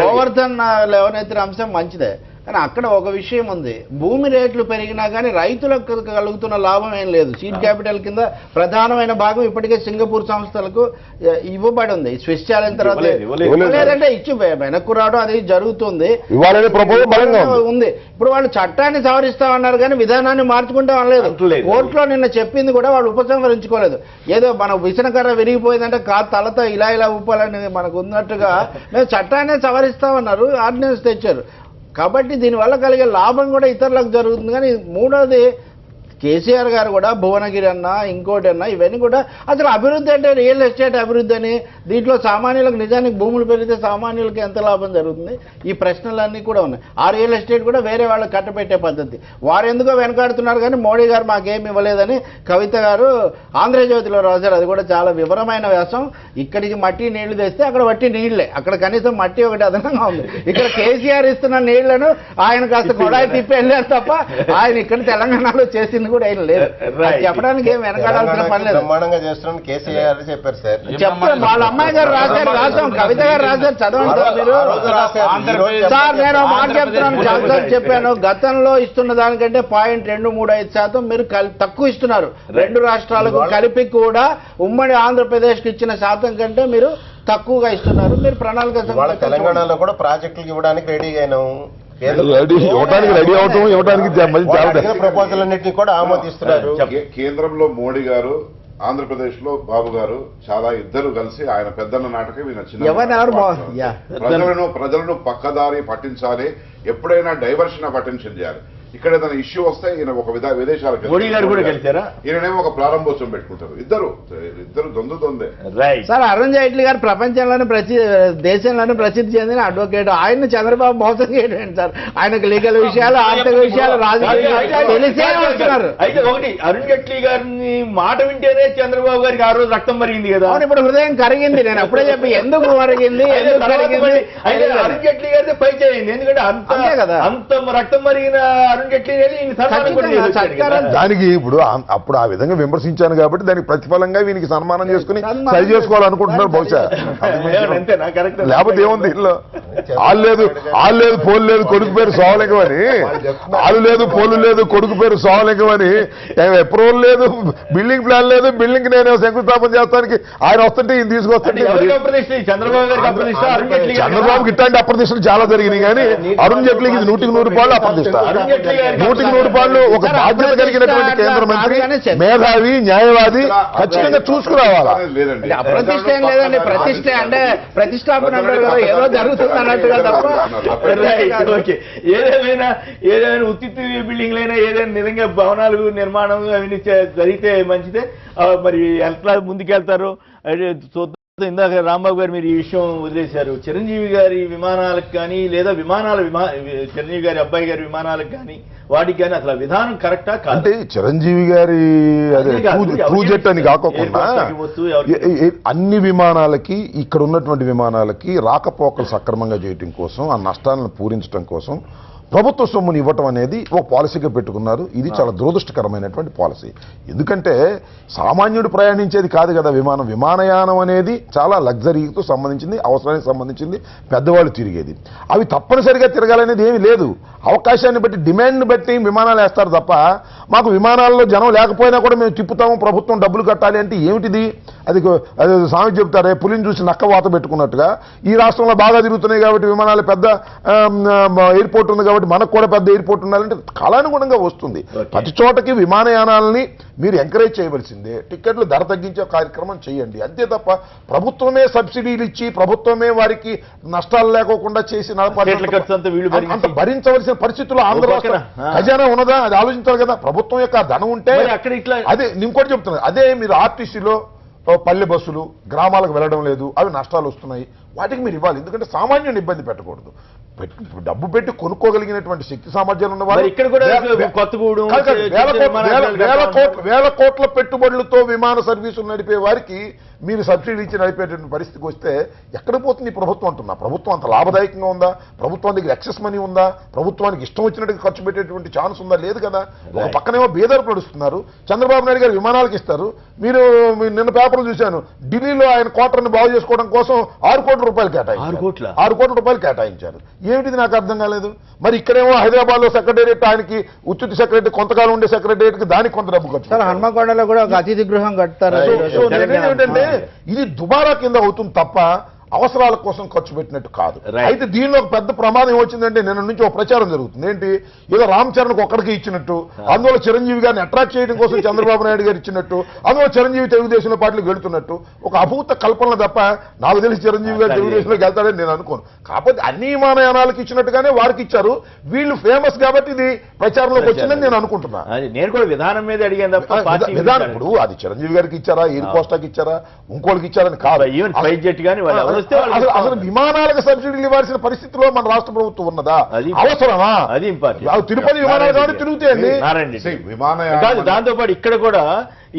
గోవర్ధన్ లేవనెత్తిన అంశం మంచిదే, కానీ అక్కడ ఒక విషయం ఉంది, భూమి రేట్లు పెరిగినా కానీ రైతులకు కలుగుతున్న లాభం ఏం లేదు. సీడ్ క్యాపిటల్ కింద ప్రధానమైన భాగం ఇప్పటికే సింగపూర్ సంస్థలకు ఇవ్వబడి ఉంది. స్విస్ ఛాలెంజ్ తర్వాత లేదంటే ఇచ్చి వెనక్కు రావడం అది జరుగుతుంది ఉంది. ఇప్పుడు వాళ్ళు చట్టాన్ని సవరిస్తామన్నారు కానీ విధానాన్ని మార్చుకుంటాం అనలేదు. కోర్టులో నిన్న చెప్పింది కూడా వాళ్ళు ఉపసంహరించుకోలేదు. ఏదో మన విసనకర్ర విరిగిపోయిందంటే తలతో ఇలా ఊపాలని మనకు ఉన్నట్టుగా మేము చట్టాన్ని సవరిస్తామన్నారు, ఆర్డినెన్స్ తెచ్చారు. కాబట్టి దీనివల్ల కలిగే లాభం కూడా ఇతరులకు జరుగుతుంది. కానీ మూడోది కేసీఆర్ గారు కూడా భువనగిరి అన్నా ఇంకోటి అన్నా ఇవన్నీ కూడా అసలు అభివృద్ధి అంటే రియల్ ఎస్టేట్ అభివృద్ధి అని దీంట్లో సామాన్యులకు నిజానికి భూములు పెరిగితే సామాన్యులకు ఎంత లాభం జరుగుతుంది ఈ ప్రశ్నలన్నీ కూడా ఉన్నాయి. ఆ రియల్ ఎస్టేట్ కూడా వేరే వాళ్ళకి కట్టబెట్టే పద్ధతి. వారు ఎందుకో వెనకాడుతున్నారు కానీ మోడీ గారు మాకేమి ఇవ్వలేదని కవిత గారు ఆంధ్రజ్యోతిలో రాశారు. అది కూడా చాలా వివరమైన వ్యాసం. ఇక్కడికి మట్టి నీళ్లు తెస్తే అక్కడ మట్టి నీళ్లే, అక్కడ కనీసం మట్టి ఒకటి అదనంగా ఉంది. ఇక్కడ కేసీఆర్ ఇస్తున్న నీళ్లను ఆయన కాస్త కొడాయి తిప్పి వెళ్ళారు తప్ప ఆయన ఇక్కడ తెలంగాణలో చేసింది కూడా ఏం లేదు. చెప్పడానికి ఏం వెనకాడాల్సిన పని లేదు. బ్రహ్మాండంగా చేస్తున్నాను కేసీఆర్ చెప్పారు సార్. చెప్తారు వాళ్ళ అమ్మాయి గారు రాశాం, కవిత గారు రాశారు, చదవండి మీరు. సార్ నేను మాట చెప్తున్నాను, చాలాసార్లు చెప్పాను. గతంలో ఇస్తున్న దానికంటే 0.235% మీరు తక్కువ ఇస్తున్నారు. 2 రాష్ట్రాలకు కలిపి కూడా ఉమ్మడి ఆంధ్రప్రదేశ్కి ఇచ్చిన శాతం కంటే మీరు తక్కువగా ఇస్తున్నారు. మీరు ప్రణాళిక తెలంగాణలో కూడా ప్రాజెక్టులు ఇవ్వడానికి రెడీగా అయినాం. ప్రపోజల్ అన్నింటినీ కూడా ఆమోదిస్తున్నారు. కేంద్రంలో మోడీ గారు, ఆంధ్రప్రదేశ్ లో బాబు గారు చాలా ఇద్దరు కలిసి ఆయన పెద్దన్న నాటకం ఈయన చిన్న ప్రజలను పక్కదారి పట్టించాలి, ఎప్పుడైనా డైవర్షన్ ఆఫ్ అటెన్షన్ చేయాలి. ఇక్కడ ఏదైనా ఇష్యూ వస్తే ఈయన ఒక విదేశాలకు మోడీ గారు కూడా కలిసారా, ఈయనేమో ఒక ప్రారంభోత్సవం పెట్టుకుంటారు. ఇద్దరు దొందే. సార్ అరుణ్ జైట్లీ గారు ప్రపంచంలోనే దేశంలోనే ప్రసిద్ధి చెందిన అడ్వకేట్. ఆయన చంద్రబాబు మోసం చేయడం సార్. ఆయనకు లీగల్ విషయాలు, ఆర్థిక విషయాలు, రాజకీయ తెలిసే వస్తున్నారు. అయితే ఒకటి, అరుణ్ జైట్లీ గారిని మాట వింటేనే చంద్రబాబు గారికి ఆ రోజు రక్తం మరిగింది కదా. ఇప్పుడు హృదయం కరిగింది. నేను అప్పుడే చెప్పి ఎందుకు మరిగింది, అరుణ్ జైట్లీ గారితో పై చేయండి. ఎందుకంటే అంత రక్తం మరిగిన దానికి ఇప్పుడు అప్పుడు ఆ విధంగా విమర్శించాను కాబట్టి దానికి ప్రతిఫలంగా వీనికి సన్మానం చేసుకుని సరి చేసుకోవాలనుకుంటున్నారు బహుశా. లేకపోతే ఏముంది ఇల్లు ఆలు లేదు పోలు లేదు కొడుకు పేరు సోమలింగం అని, ఆలు లేదు పోలు లేదు కొడుకు పేరు సోమలింగం అని, అప్రూవల్ లేదు, బిల్డింగ్ ప్లాన్ లేదు, బిల్డింగ్ నేను శంకుస్థాపన చేస్తానికి ఆయన వస్తుంటే ఈయన తీసుకొస్తుంటే చంద్రబాబుకి ఇట్లాంటి అప్రదిష్టలు చాలా జరిగినాయి. కానీ అరుణ్ జైట్లీకి 100% అప్రదిష్ట. 100% ఒక బాధ్యత కలిగినటువంటి కేంద్ర మంత్రి, మేధావి, న్యాయవాది ఖచ్చితంగా చూసుకురావాలా. అప్రతిష్ట ఏం లేదండి, ప్రతిష్ట అంటే ప్రతిష్టాపన ఏదో జరుగుతుంది అన్నట్టుగా తప్ప. ఏదేమైనా ఉత్తిత్తి బిల్డింగ్లైనా ఏదైనా నిజంగా భవనాలు నిర్మాణం అవన్నీ జరిగితే మంచిదే. మరి ఎట్లా ముందుకెళ్తారు ఇందాక రాంబాబు గారు మీరు ఈ విషయం వదిలేశారు. చిరంజీవి గారి విమానాలకు కానీ లేదా చిరంజీవి గారి అబ్బాయి గారి విమానాలకు కానీ వాటికి కానీ అసలు విధానం కరెక్టా కాదు? అంటే చిరంజీవి గారి ట్రూ జెట్ అని కాకుండా అన్ని విమానాలకి, ఇక్కడ ఉన్నటువంటి విమానాలకి రాకపోకలు సక్రమంగా చేయటం కోసం, ఆ నష్టాలను పూరించడం కోసం ప్రభుత్వ సొమ్ముని ఇవ్వటం అనేది ఒక పాలసీగా పెట్టుకున్నారు. ఇది చాలా దురదృష్టకరమైనటువంటి పాలసీ. ఎందుకంటే సామాన్యుడు ప్రయాణించేది కాదు కదా విమానయానం అనేది చాలా లగ్జరీతో సంబంధించింది, అవసరానికి సంబంధించింది, పెద్దవాళ్ళు తిరిగేది. అవి తప్పనిసరిగా తిరగాలనేది ఏమీ లేదు. అవకాశాన్ని బట్టి, డిమాండ్ని బట్టి విమానాలు వేస్తారు తప్ప మాకు విమానాల్లో జనం లేకపోయినా కూడా మేము తిప్పుతాము, ప్రభుత్వం డబ్బులు కట్టాలి అంటే ఏమిటిది? అది సామెత చెప్తారే, పులిని చూసి నక్క వాత పెట్టుకున్నట్టుగా ఈ రాష్ట్రంలో బాగా తిరుగుతున్నాయి కాబట్టి విమానాలు, పెద్ద ఎయిర్పోర్ట్ ఉంది కాబట్టి మనకు కూడా పెద్ద ఎయిర్పోర్ట్ ఉండాలంటే కాలానుగుణంగా వస్తుంది. ప్రతి చోటకి విమానయానాలని మీరు ఎంకరేజ్ చేయవలసిందే. టికెట్లు ధర తగ్గించే కార్యక్రమం చేయండి, అంతే తప్ప ప్రభుత్వమే సబ్సిడీలు ఇచ్చి ప్రభుత్వమే వారికి నష్టాలు లేకోకుండా చేసి అంత భరించవలసిన పరిస్థితుల్లో ఆంధ్ర రాష్ట్ర ఖజానా ఉన్నదా? అది ఆలోచించాలి కదా. ప్రభుత్వం యొక్క ధనం ఉంటే అదే ఇంకోటి చెప్తున్నారు. అదే మీరు ఆర్టీసీలో పల్లె బస్సులు గ్రామాలకు వెళ్ళడం లేదు, అవి నష్టాలు వస్తున్నాయి, వాటికి మీరు ఇవ్వాలి. ఎందుకంటే సామాన్యుని ఇబ్బంది పెట్టకూడదు. డబ్బు పెట్టి కొనుక్కోగలిగినటువంటి శక్తి సామర్థ్యాలు ఉన్న వాళ్ళు వేల కోట్ల పెట్టుబడులతో విమాన సర్వీసులు నడిపే వారికి మీరు సబ్సిడీ ఇచ్చి నడిపేటువంటి పరిస్థితికి వస్తే ఎక్కడ పోతుంది ప్రభుత్వం అంటున్నా? ప్రభుత్వం అంత లాభదాయకంగా ఉందా? ప్రభుత్వం దగ్గర ఎక్సెస్ మనీ ఉందా? ప్రభుత్వానికి ఇష్టం వచ్చినట్టుగా ఖర్చు పెట్టేటువంటి ఛాన్స్ ఉందా? లేదు కదా. ఒక పక్కనేమో బేదరు నడుస్తున్నారు, చంద్రబాబు నాయుడు గారు విమానాలకు ఇస్తారు. మీరు నిన్న పేపర్లు చూశాను, ఢిల్లీలో ఆయన క్వార్టర్ని బాగు చేసుకోవడం కోసం 6 కోట్ల రూపాయలు కేటాయించారు. 6 కోట్ల రూపాయలు కేటాయించారు. ఏమిటిది నాకు అర్థం కాలేదు. మరి ఇక్కడేమో హైదరాబాద్ లో సెక్రటేరియట్, ఆయనకి ఉచిత సెక్రటరీ, కొంతకాలం ఉండే సెక్రటేరియట్ కి దానికి కొంత డబ్బు ఖర్చు. హన్మకొండలో కూడా ఒక అతిథి గృహం కడతారు. ఏంటంటే ఇది దుబారా కింద అవుతుంది తప్ప అవసరాల కోసం ఖర్చు పెట్టినట్టు కాదు. అయితే దీనిలో ఒక పెద్ద ప్రమాదం ఏమొచ్చిందంటే నిన్న నుంచి ఒక ప్రచారం జరుగుతుంది. ఏంటి, ఏదో రామ్ చరణ్కి ఒక్కడికి ఇచ్చినట్టు, అందులో చిరంజీవి గారిని అట్రాక్ట్ చేయడం కోసం చంద్రబాబు నాయుడు గారు ఇచ్చినట్టు, అందులో చిరంజీవి తెలుగుదేశంలో పార్టీలకు వెళుతున్నట్టు ఒక అభూత కల్పనలు తప్ప నాకు తెలిసి చిరంజీవి గారు తెలుగుదేశంలోకి వెళ్తాడని నేను అనుకోను. కాకపోతే అన్ని విమానయానాలకు ఇచ్చినట్టుగానే వారికి ఇచ్చారు. వీళ్ళు ఫేమస్ కాబట్టి ఇది ప్రచారంలోకి వచ్చిందని నేను అనుకుంటున్నా. నేను కూడా విధానం మీద అడిగాను తప్ప విధానం ఇప్పుడు అది చిరంజీవి గారికి ఇచ్చారా, ఎయిర్ కోస్టాకి ఇచ్చారా, ఇంకోటికి ఇచ్చారని కాదు. అసలు విమానాలకు సబ్సిడీలు ఇవ్వాల్సిన పరిస్థితిలో మన రాష్ట్ర ప్రభుత్వం ఉన్నదా? అవసరమా? అది తిరుపతి విమానాలు కాబట్టి తిరుగుతాయండి విమానయానం. దాంతో పాటు ఇక్కడ కూడా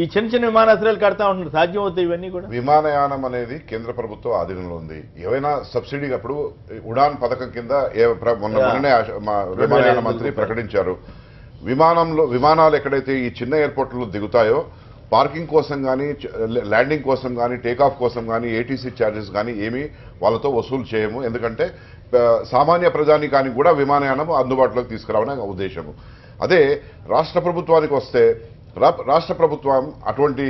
ఈ చిన్న చిన్న విమానాశ్రయాలు కడతా ఉంటున్నారు. సాధ్యం అవుతాయి ఇవన్నీ కూడా. విమానయానం అనేది కేంద్ర ప్రభుత్వం ఆధీనంలో ఉంది. ఏవైనా సబ్సిడీ అప్పుడు ఉడాన్ పథకం కింద మొన్ననే మా విమానయాన మంత్రి ప్రకటించారు. విమానాలు ఎక్కడైతే ఈ చిన్న ఎయిర్పోర్ట్లో దిగుతాయో పార్కింగ్ కోసం కానీ, ల్యాండింగ్ కోసం కానీ, టేకాఫ్ కోసం కానీ, ఏటీసీ ఛార్జెస్ కానీ ఏమీ వాళ్ళతో వసూలు చేయము. ఎందుకంటే సామాన్య ప్రజానికానికి కూడా విమానయానం అందుబాటులోకి తీసుకురావడం ఉద్దేశము. అదే రాష్ట్ర ప్రభుత్వానికి వస్తే రాష్ట్ర ప్రభుత్వం అటువంటి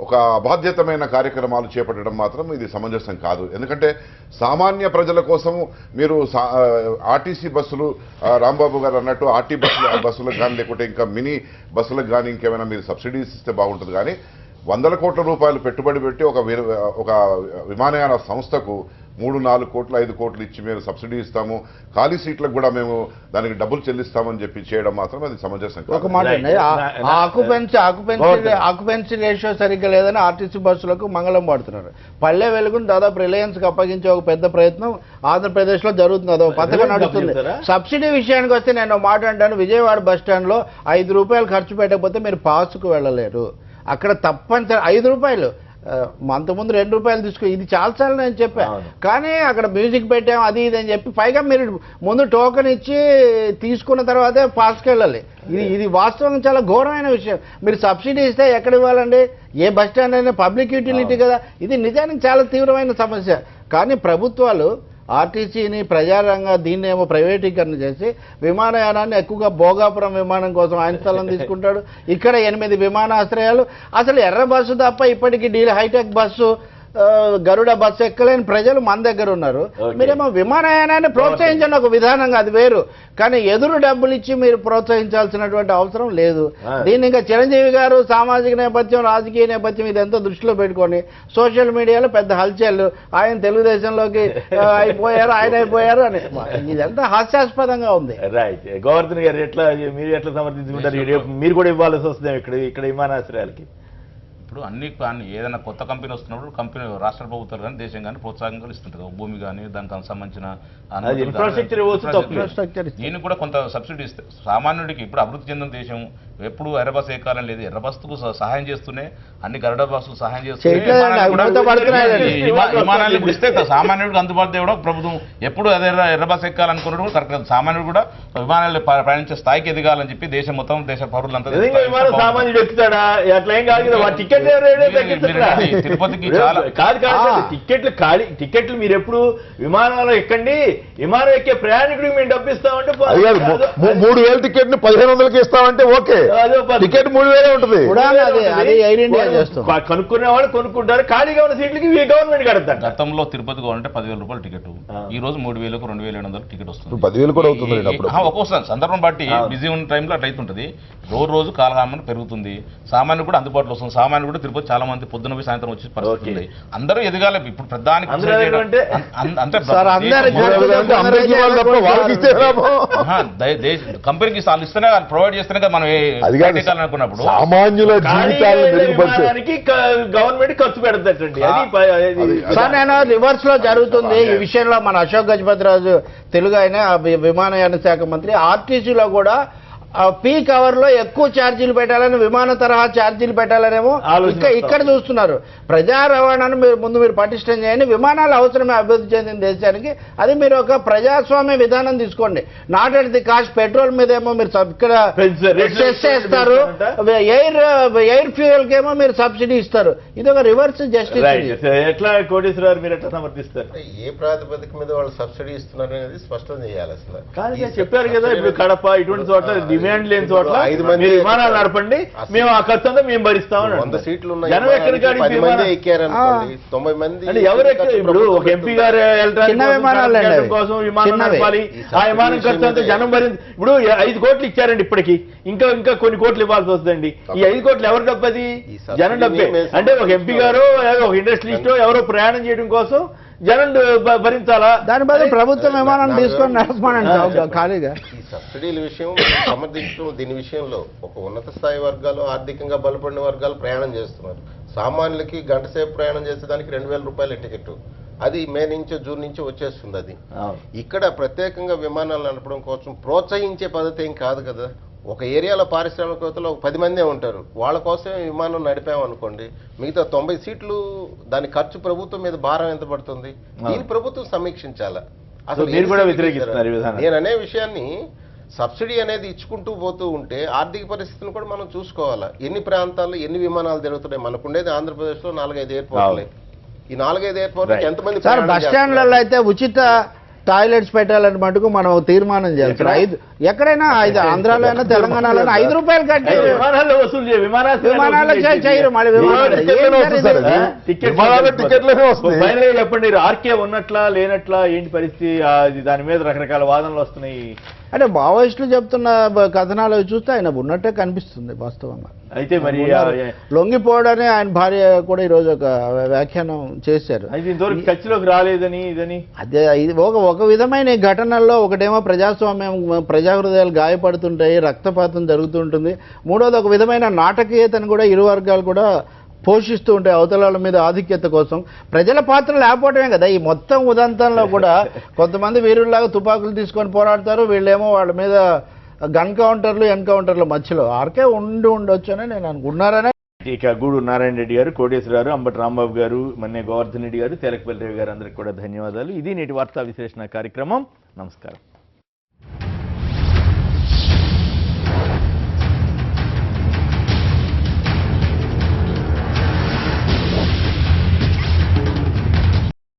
ఒక అబాధ్యతమైన కార్యక్రమాలు చేపట్టడం మాత్రం ఇది సమంజసం కాదు. ఎందుకంటే సామాన్య ప్రజల కోసం మీరు ఆర్టీసీ బస్సులు, రాంబాబు గారు అన్నట్టు ఆర్టీ బస్సులకు కానీ, లేకుంటే ఇంకా మినీ బస్సులకు కానీ ఇంకేమైనా మీరు సబ్సిడీస్ ఇస్తే బాగుంటుంది. కానీ 100 కోట్ల రూపాయలు పెట్టుబడి పెట్టి ఒక విమానయాన సంస్థకు 3-4 కోట్లు 5 కోట్లు ఇచ్చి మేము సబ్సిడీ ఇస్తాము, ఖాళీ సీట్లకు కూడా మేము దానికి డబ్బులు చెల్లిస్తామని చెప్పి చేయడం మాత్రం అది సమంజసం కాదు. ఒక మాట అండి, ఆక్యుపెన్సీ రేషియో సరిగ్గా లేదని ఆర్టీసీ బస్సులకు మంగళం పడుతున్నారు. పల్లె వెలుగును దాదాపు రిలయన్స్కి అప్పగించే ఒక పెద్ద ప్రయత్నం ఆంధ్రప్రదేశ్లో జరుగుతుంది. అదొక పథకం నడుస్తుంది. సబ్సిడీ విషయానికి వస్తే నేను మాట అంటాను, విజయవాడ బస్ స్టాండ్లో 5 రూపాయలు ఖర్చు పెట్టకపోతే మీరు పాస్కు వెళ్ళలేరు. అక్కడ తప్పనిసరి 5 రూపాయలు, అంతకుముందు 2 రూపాయలు తీసుకో, ఇది చాలాసార్లు నేను చెప్పాను. కానీ అక్కడ మ్యూజిక్ పెట్టాం అది ఇది అని చెప్పి, పైగా మీరు ముందు టోకెన్ ఇచ్చి తీసుకున్న తర్వాతే పాస్కి వెళ్ళాలి. ఇది వాస్తవంగా చాలా ఘోరమైన విషయం. మీరు సబ్సిడీ ఇస్తే ఎక్కడ ఇవ్వాలండి? ఏ బస్ స్టాండ్ అయినా పబ్లిక్ యూటిలిటీ కదా. ఇది నిజానికి చాలా తీవ్రమైన సమస్య. కానీ ప్రభుత్వాలు ఆర్టీసీని ప్రజారంగా దీన్నేమో ప్రైవేటీకరణ చేసి విమానయానాన్ని ఎక్కువగా భోగాపురం విమానం కోసం ఆయన స్థలం తీసుకుంటాడు. ఇక్కడ 8 విమానాశ్రయాలు. అసలు ఎర్ర బస్సు తప్ప ఇప్పటికీ హైటెక్ బస్సు, గరుడ బస్సు ఎక్కలేని ప్రజలు మన దగ్గర ఉన్నారు. మీరేమో విమానయానాన్ని ప్రోత్సహించండి ఒక విధానంగా, అది వేరు. కానీ ఎదురు డబ్బులు ఇచ్చి మీరు ప్రోత్సహించాల్సినటువంటి అవసరం లేదు. దీన్ని ఇంకా చిరంజీవి గారు సామాజిక నేపథ్యం, రాజకీయ నేపథ్యం ఇదంతా దృష్టిలో పెట్టుకొని సోషల్ మీడియాలో పెద్ద హల్చల్, ఆయన తెలుగుదేశంలోకి అయిపోయారు, ఆయన అయిపోయారు అని, ఇదంతా హాస్యాస్పదంగా ఉంది. రైట్. గోవర్ధన్ గారు మీరు ఎట్లా సమర్థించుకుంటారు? మీరు కూడా ఇవ్వాల్సి వస్తుంది ఇక్కడ విమానాశ్రయాలకి. ఇప్పుడు అన్ని ఏదైనా కొత్త కంపెనీ వస్తున్నప్పుడు కంపెనీ రాష్ట్ర ప్రభుత్వాలు కానీ దేశం కానీ ప్రోత్సాహంగా ఇస్తుంటారు. భూమి కానీ దానికి సంబంధించిన దీనికి కూడా కొంత సబ్సిడీ ఇస్తే సామాన్యుడికి, ఇప్పుడు అభివృద్ధి చెందిన దేశం ఎప్పుడు ఎర్ర బస్సు ఎక్కాలని లేదు, ఎర్ర బస్సుకు సహాయం చేస్తూనే అన్ని గరుడ బస్సులు సహాయం చేస్తూనే విమానాలు ఇప్పుడు ఇస్తే సామాన్యుడికి అందుబాటు తేవడం ప్రభుత్వం. ఎప్పుడు అదే ఎర్ర బస్సు ఎక్కాలనుకున్నట్టు కూడా కరెక్ట్. సామాన్యుడు కూడా విమానాలు ప్రయాణించే స్థాయికి ఎదగాలని చెప్పి దేశం మొత్తం దేశ పౌరులంతా తిరుపతికి టికెట్లు మీరు ఎప్పుడు విమానాలు ఎక్కండి, విమానం ఎక్కే ప్రయాణికుడికి మేము డబ్బు ఇస్తామంటే 3000 టికెట్ ని 1500కి ఇస్తామంటే ఓకే, టికెట్ 3000 ఉంటుంది. కనుక్కునే వాళ్ళు కొనుక్కుంటారు, ఖాళీగా ఉన్న సీట్లకి గవర్నమెంట్ కడతారు. గతంలో తిరుపతి కావాలంటే 10,000 రూపాయలు టికెట్, ఈ రోజు 3,000కు 2,700 టికెట్ వస్తుంది. 10,000 కూడా అవుతుంది. ఒక్కోసారి సందర్భం బట్టి బిజీ ఉన్న టైంలో అట్లా అవుతుంటది. రోజు కాలహామని పెరుగుతుంది. సామాన్యుడు కూడా అందుబాటులో వస్తుంది. సామాన్యుడు కూడా తిరుపతి చాలా మంది పొద్దున పోయి సాయంత్రం వచ్చి పరిస్థితి. అందరూ ఎదగాలి. ఇప్పుడు ప్రధాని కంపెనీకి వాళ్ళు ఇస్తేనే ప్రొవైడ్ చేస్తేనే కదా మనం అనుకున్నప్పుడు సామాన్యుల జీవితానికి గవర్నమెంట్ ఖర్చు పెడతాడండి. సార్ నేను రివర్స్ లో జరుగుతుంది ఈ విషయంలో. మన అశోక్ గజపతిరాజు తెలుగు ఆయన విమానయాన శాఖ మంత్రి, ఆర్టీసీలో కూడా పీక్ అవర్ లో ఎక్కువ ఛార్జీలు పెట్టాలని, విమాన తరహా ఛార్జీలు పెట్టాలనేమో ఇక్కడ చూస్తున్నారు. ప్రజా రవాణాను మీరు పటిష్టం చేయండి. విమానాలు అవసరమే అభివృద్ధి చెందిన దేశానికి. అది మీరు ఒక ప్రజాస్వామ్య విధానం తీసుకోండి. Not at the cost. Petrol మీద ఏమో మీరు ఇక్కడ సెస్ చేస్తారు, ఎయిర్ ఫ్యూయల్ కేమో మీరు సబ్సిడీ ఇస్తారు. ఇది ఒక రివర్స్ జస్టిస్. ఎట్లా కోటేశ్వరరావు మీరు ఎట్లా సమర్థిస్తారు? ఏ ప్రాతిపదిక మీద వాళ్ళు సబ్సిడీ ఇస్తున్నారు అనేది స్పష్టం చేయాలి. అసలు చెప్పారు కదా, ఇప్పుడు కడప ఇటువంటి చోట డిమాండ్ లేని చోట్ల 5 మంది మీరు విమానాలు నడపండి, మేము ఆ ఖర్చు అంతా మేము భరిస్తామని 100 సీట్లు ఉన్న జనం ఎక్కడికి 10 మంది ఎక్కారనుకోండి 90 మంది అంటే ఎవరెక్కడ ఇప్పుడు ఒక ఎంపీ గారు వెళ్ళడానికి కోసం విమానం నడపాలి, ఆ విమానం ఖర్చు అంతా జనం భరించి ఇప్పుడు 5 కోట్లు ఇచ్చారండి ఇప్పటికి, ఇంకా కొన్ని కోట్లు ఇవ్వాల్సి వస్తుందండి. ఈ 5 కోట్లు ఎవరు డబ్బది? జనం డబ్బే. అంటే ఒక ఎంపీ గారు ఒక ఇండస్ట్రియలిస్టో ఎవరో ప్రయాణం చేయడం కోసం జనం భరించాలా? దాని బదులు ప్రభుత్వం విమానాన్ని తీసుకొని నడపమని ఖాళీగా. ఈ సబ్సిడీల విషయం సమర్థించడం, దీని విషయంలో ఒక ఉన్నత స్థాయి వర్గాలు, ఆర్థికంగా బలపడిన వర్గాలు ప్రయాణం చేస్తున్నారు. సామాన్యులకి గంట సేపు ప్రయాణం చేసేదానికి 2000 రూపాయల టికెట్, అది మే నుంచో జూన్ నుంచో వచ్చేస్తుంది. అది ఇక్కడ ప్రత్యేకంగా విమానాలు నడపడం కోసం ప్రోత్సహించే పద్ధతి ఏం కాదు కదా. ఒక ఏరియాలో పారిశ్రామికవేత్తలు ఒక 10 మందే ఉంటారు, వాళ్ళ కోసమే విమానం నడిపామనుకోండి, మిగతా 90 సీట్లు దాని ఖర్చు ప్రభుత్వం మీద భారం ఎంత పడుతుంది? దీని ప్రభుత్వం సమీక్షించాలా? అసలు నేను అనే విషయాన్ని సబ్సిడీ అనేది ఇచ్చుకుంటూ పోతూ ఉంటే ఆర్థిక పరిస్థితులను కూడా మనం చూసుకోవాలా. ఎన్ని ప్రాంతాల్లో ఎన్ని విమానాలు జరుగుతున్నాయి? మనకుండేది ఆంధ్రప్రదేశ్ లో 4-5 ఎయిర్పోర్ట్లే. ఈ 4-5 ఎయిర్పోర్ట్ ఎంతమంది సార్ బస్ స్టాండ్లలో అయితే ఉచిత టాయిలెట్స్ పెట్టాలని మటుకు మనం తీర్మానం చేస్తాం. ఎక్కడైనా ఆంధ్రాలో అయినా తెలంగాణలో 5 రూపాయలు కట్టి విమానాల్లో వసూలు చేయ విమానాలకు చేయరు. మళ్ళీ చెప్పండి, ఆర్కే ఉన్నట్లా లేనట్లా ఏంటి పరిస్థితి? దాని మీద రకరకాల వాదనలు వస్తున్నాయి. అంటే మావోయిస్టులు చెప్తున్న కథనాలు చూస్తే ఆయన ఉన్నట్టే కనిపిస్తుంది వాస్తవంగా. అయితే మరి లొంగిపోవడని ఆయన భార్య కూడా ఈరోజు ఒక వ్యాఖ్యానం చేశారు. అయితే ఇంతవరకు ఖర్చులోకి రాలేదని ఇదని. అదే ఇది ఒక విధమైన ఘటనల్లో ఒకటేమో ప్రజాస్వామ్యం, ప్రజా హృదయాలు గాయపడుతుంటాయి, రక్తపాతం జరుగుతుంటుంది. మూడోది ఒక విధమైన నాటకీయతను కూడా ఇరు వర్గాలు కూడా పోషిస్తూ ఉంటాయి అవతలాల మీద ఆధిక్యత కోసం. ప్రజల పాత్ర లేకపోవడమే కదా ఈ మొత్తం ఉదంతంలో కూడా. కొంతమంది వీరుల్లాగా తుపాకులు తీసుకొని పోరాడతారు, వీళ్ళేమో వాళ్ళ మీద గన్ కౌంటర్లు ఎన్కౌంటర్ల మధ్యలో ఆర్కే ఉండొచ్చు అని నేను అనుకున్నారనే. ఇక గూడూరు నారాయణ రెడ్డి గారు, కోటేశ్వరరావు, అంబటి రాంబాబు గారు, మన్నే గోవర్ధన్ రెడ్డి గారు, తేలకపల్లి రావు గారు, అందరికీ కూడా ధన్యవాదాలు. ఇది నేటి వార్తా విశ్లేషణ కార్యక్రమం. నమస్కారం.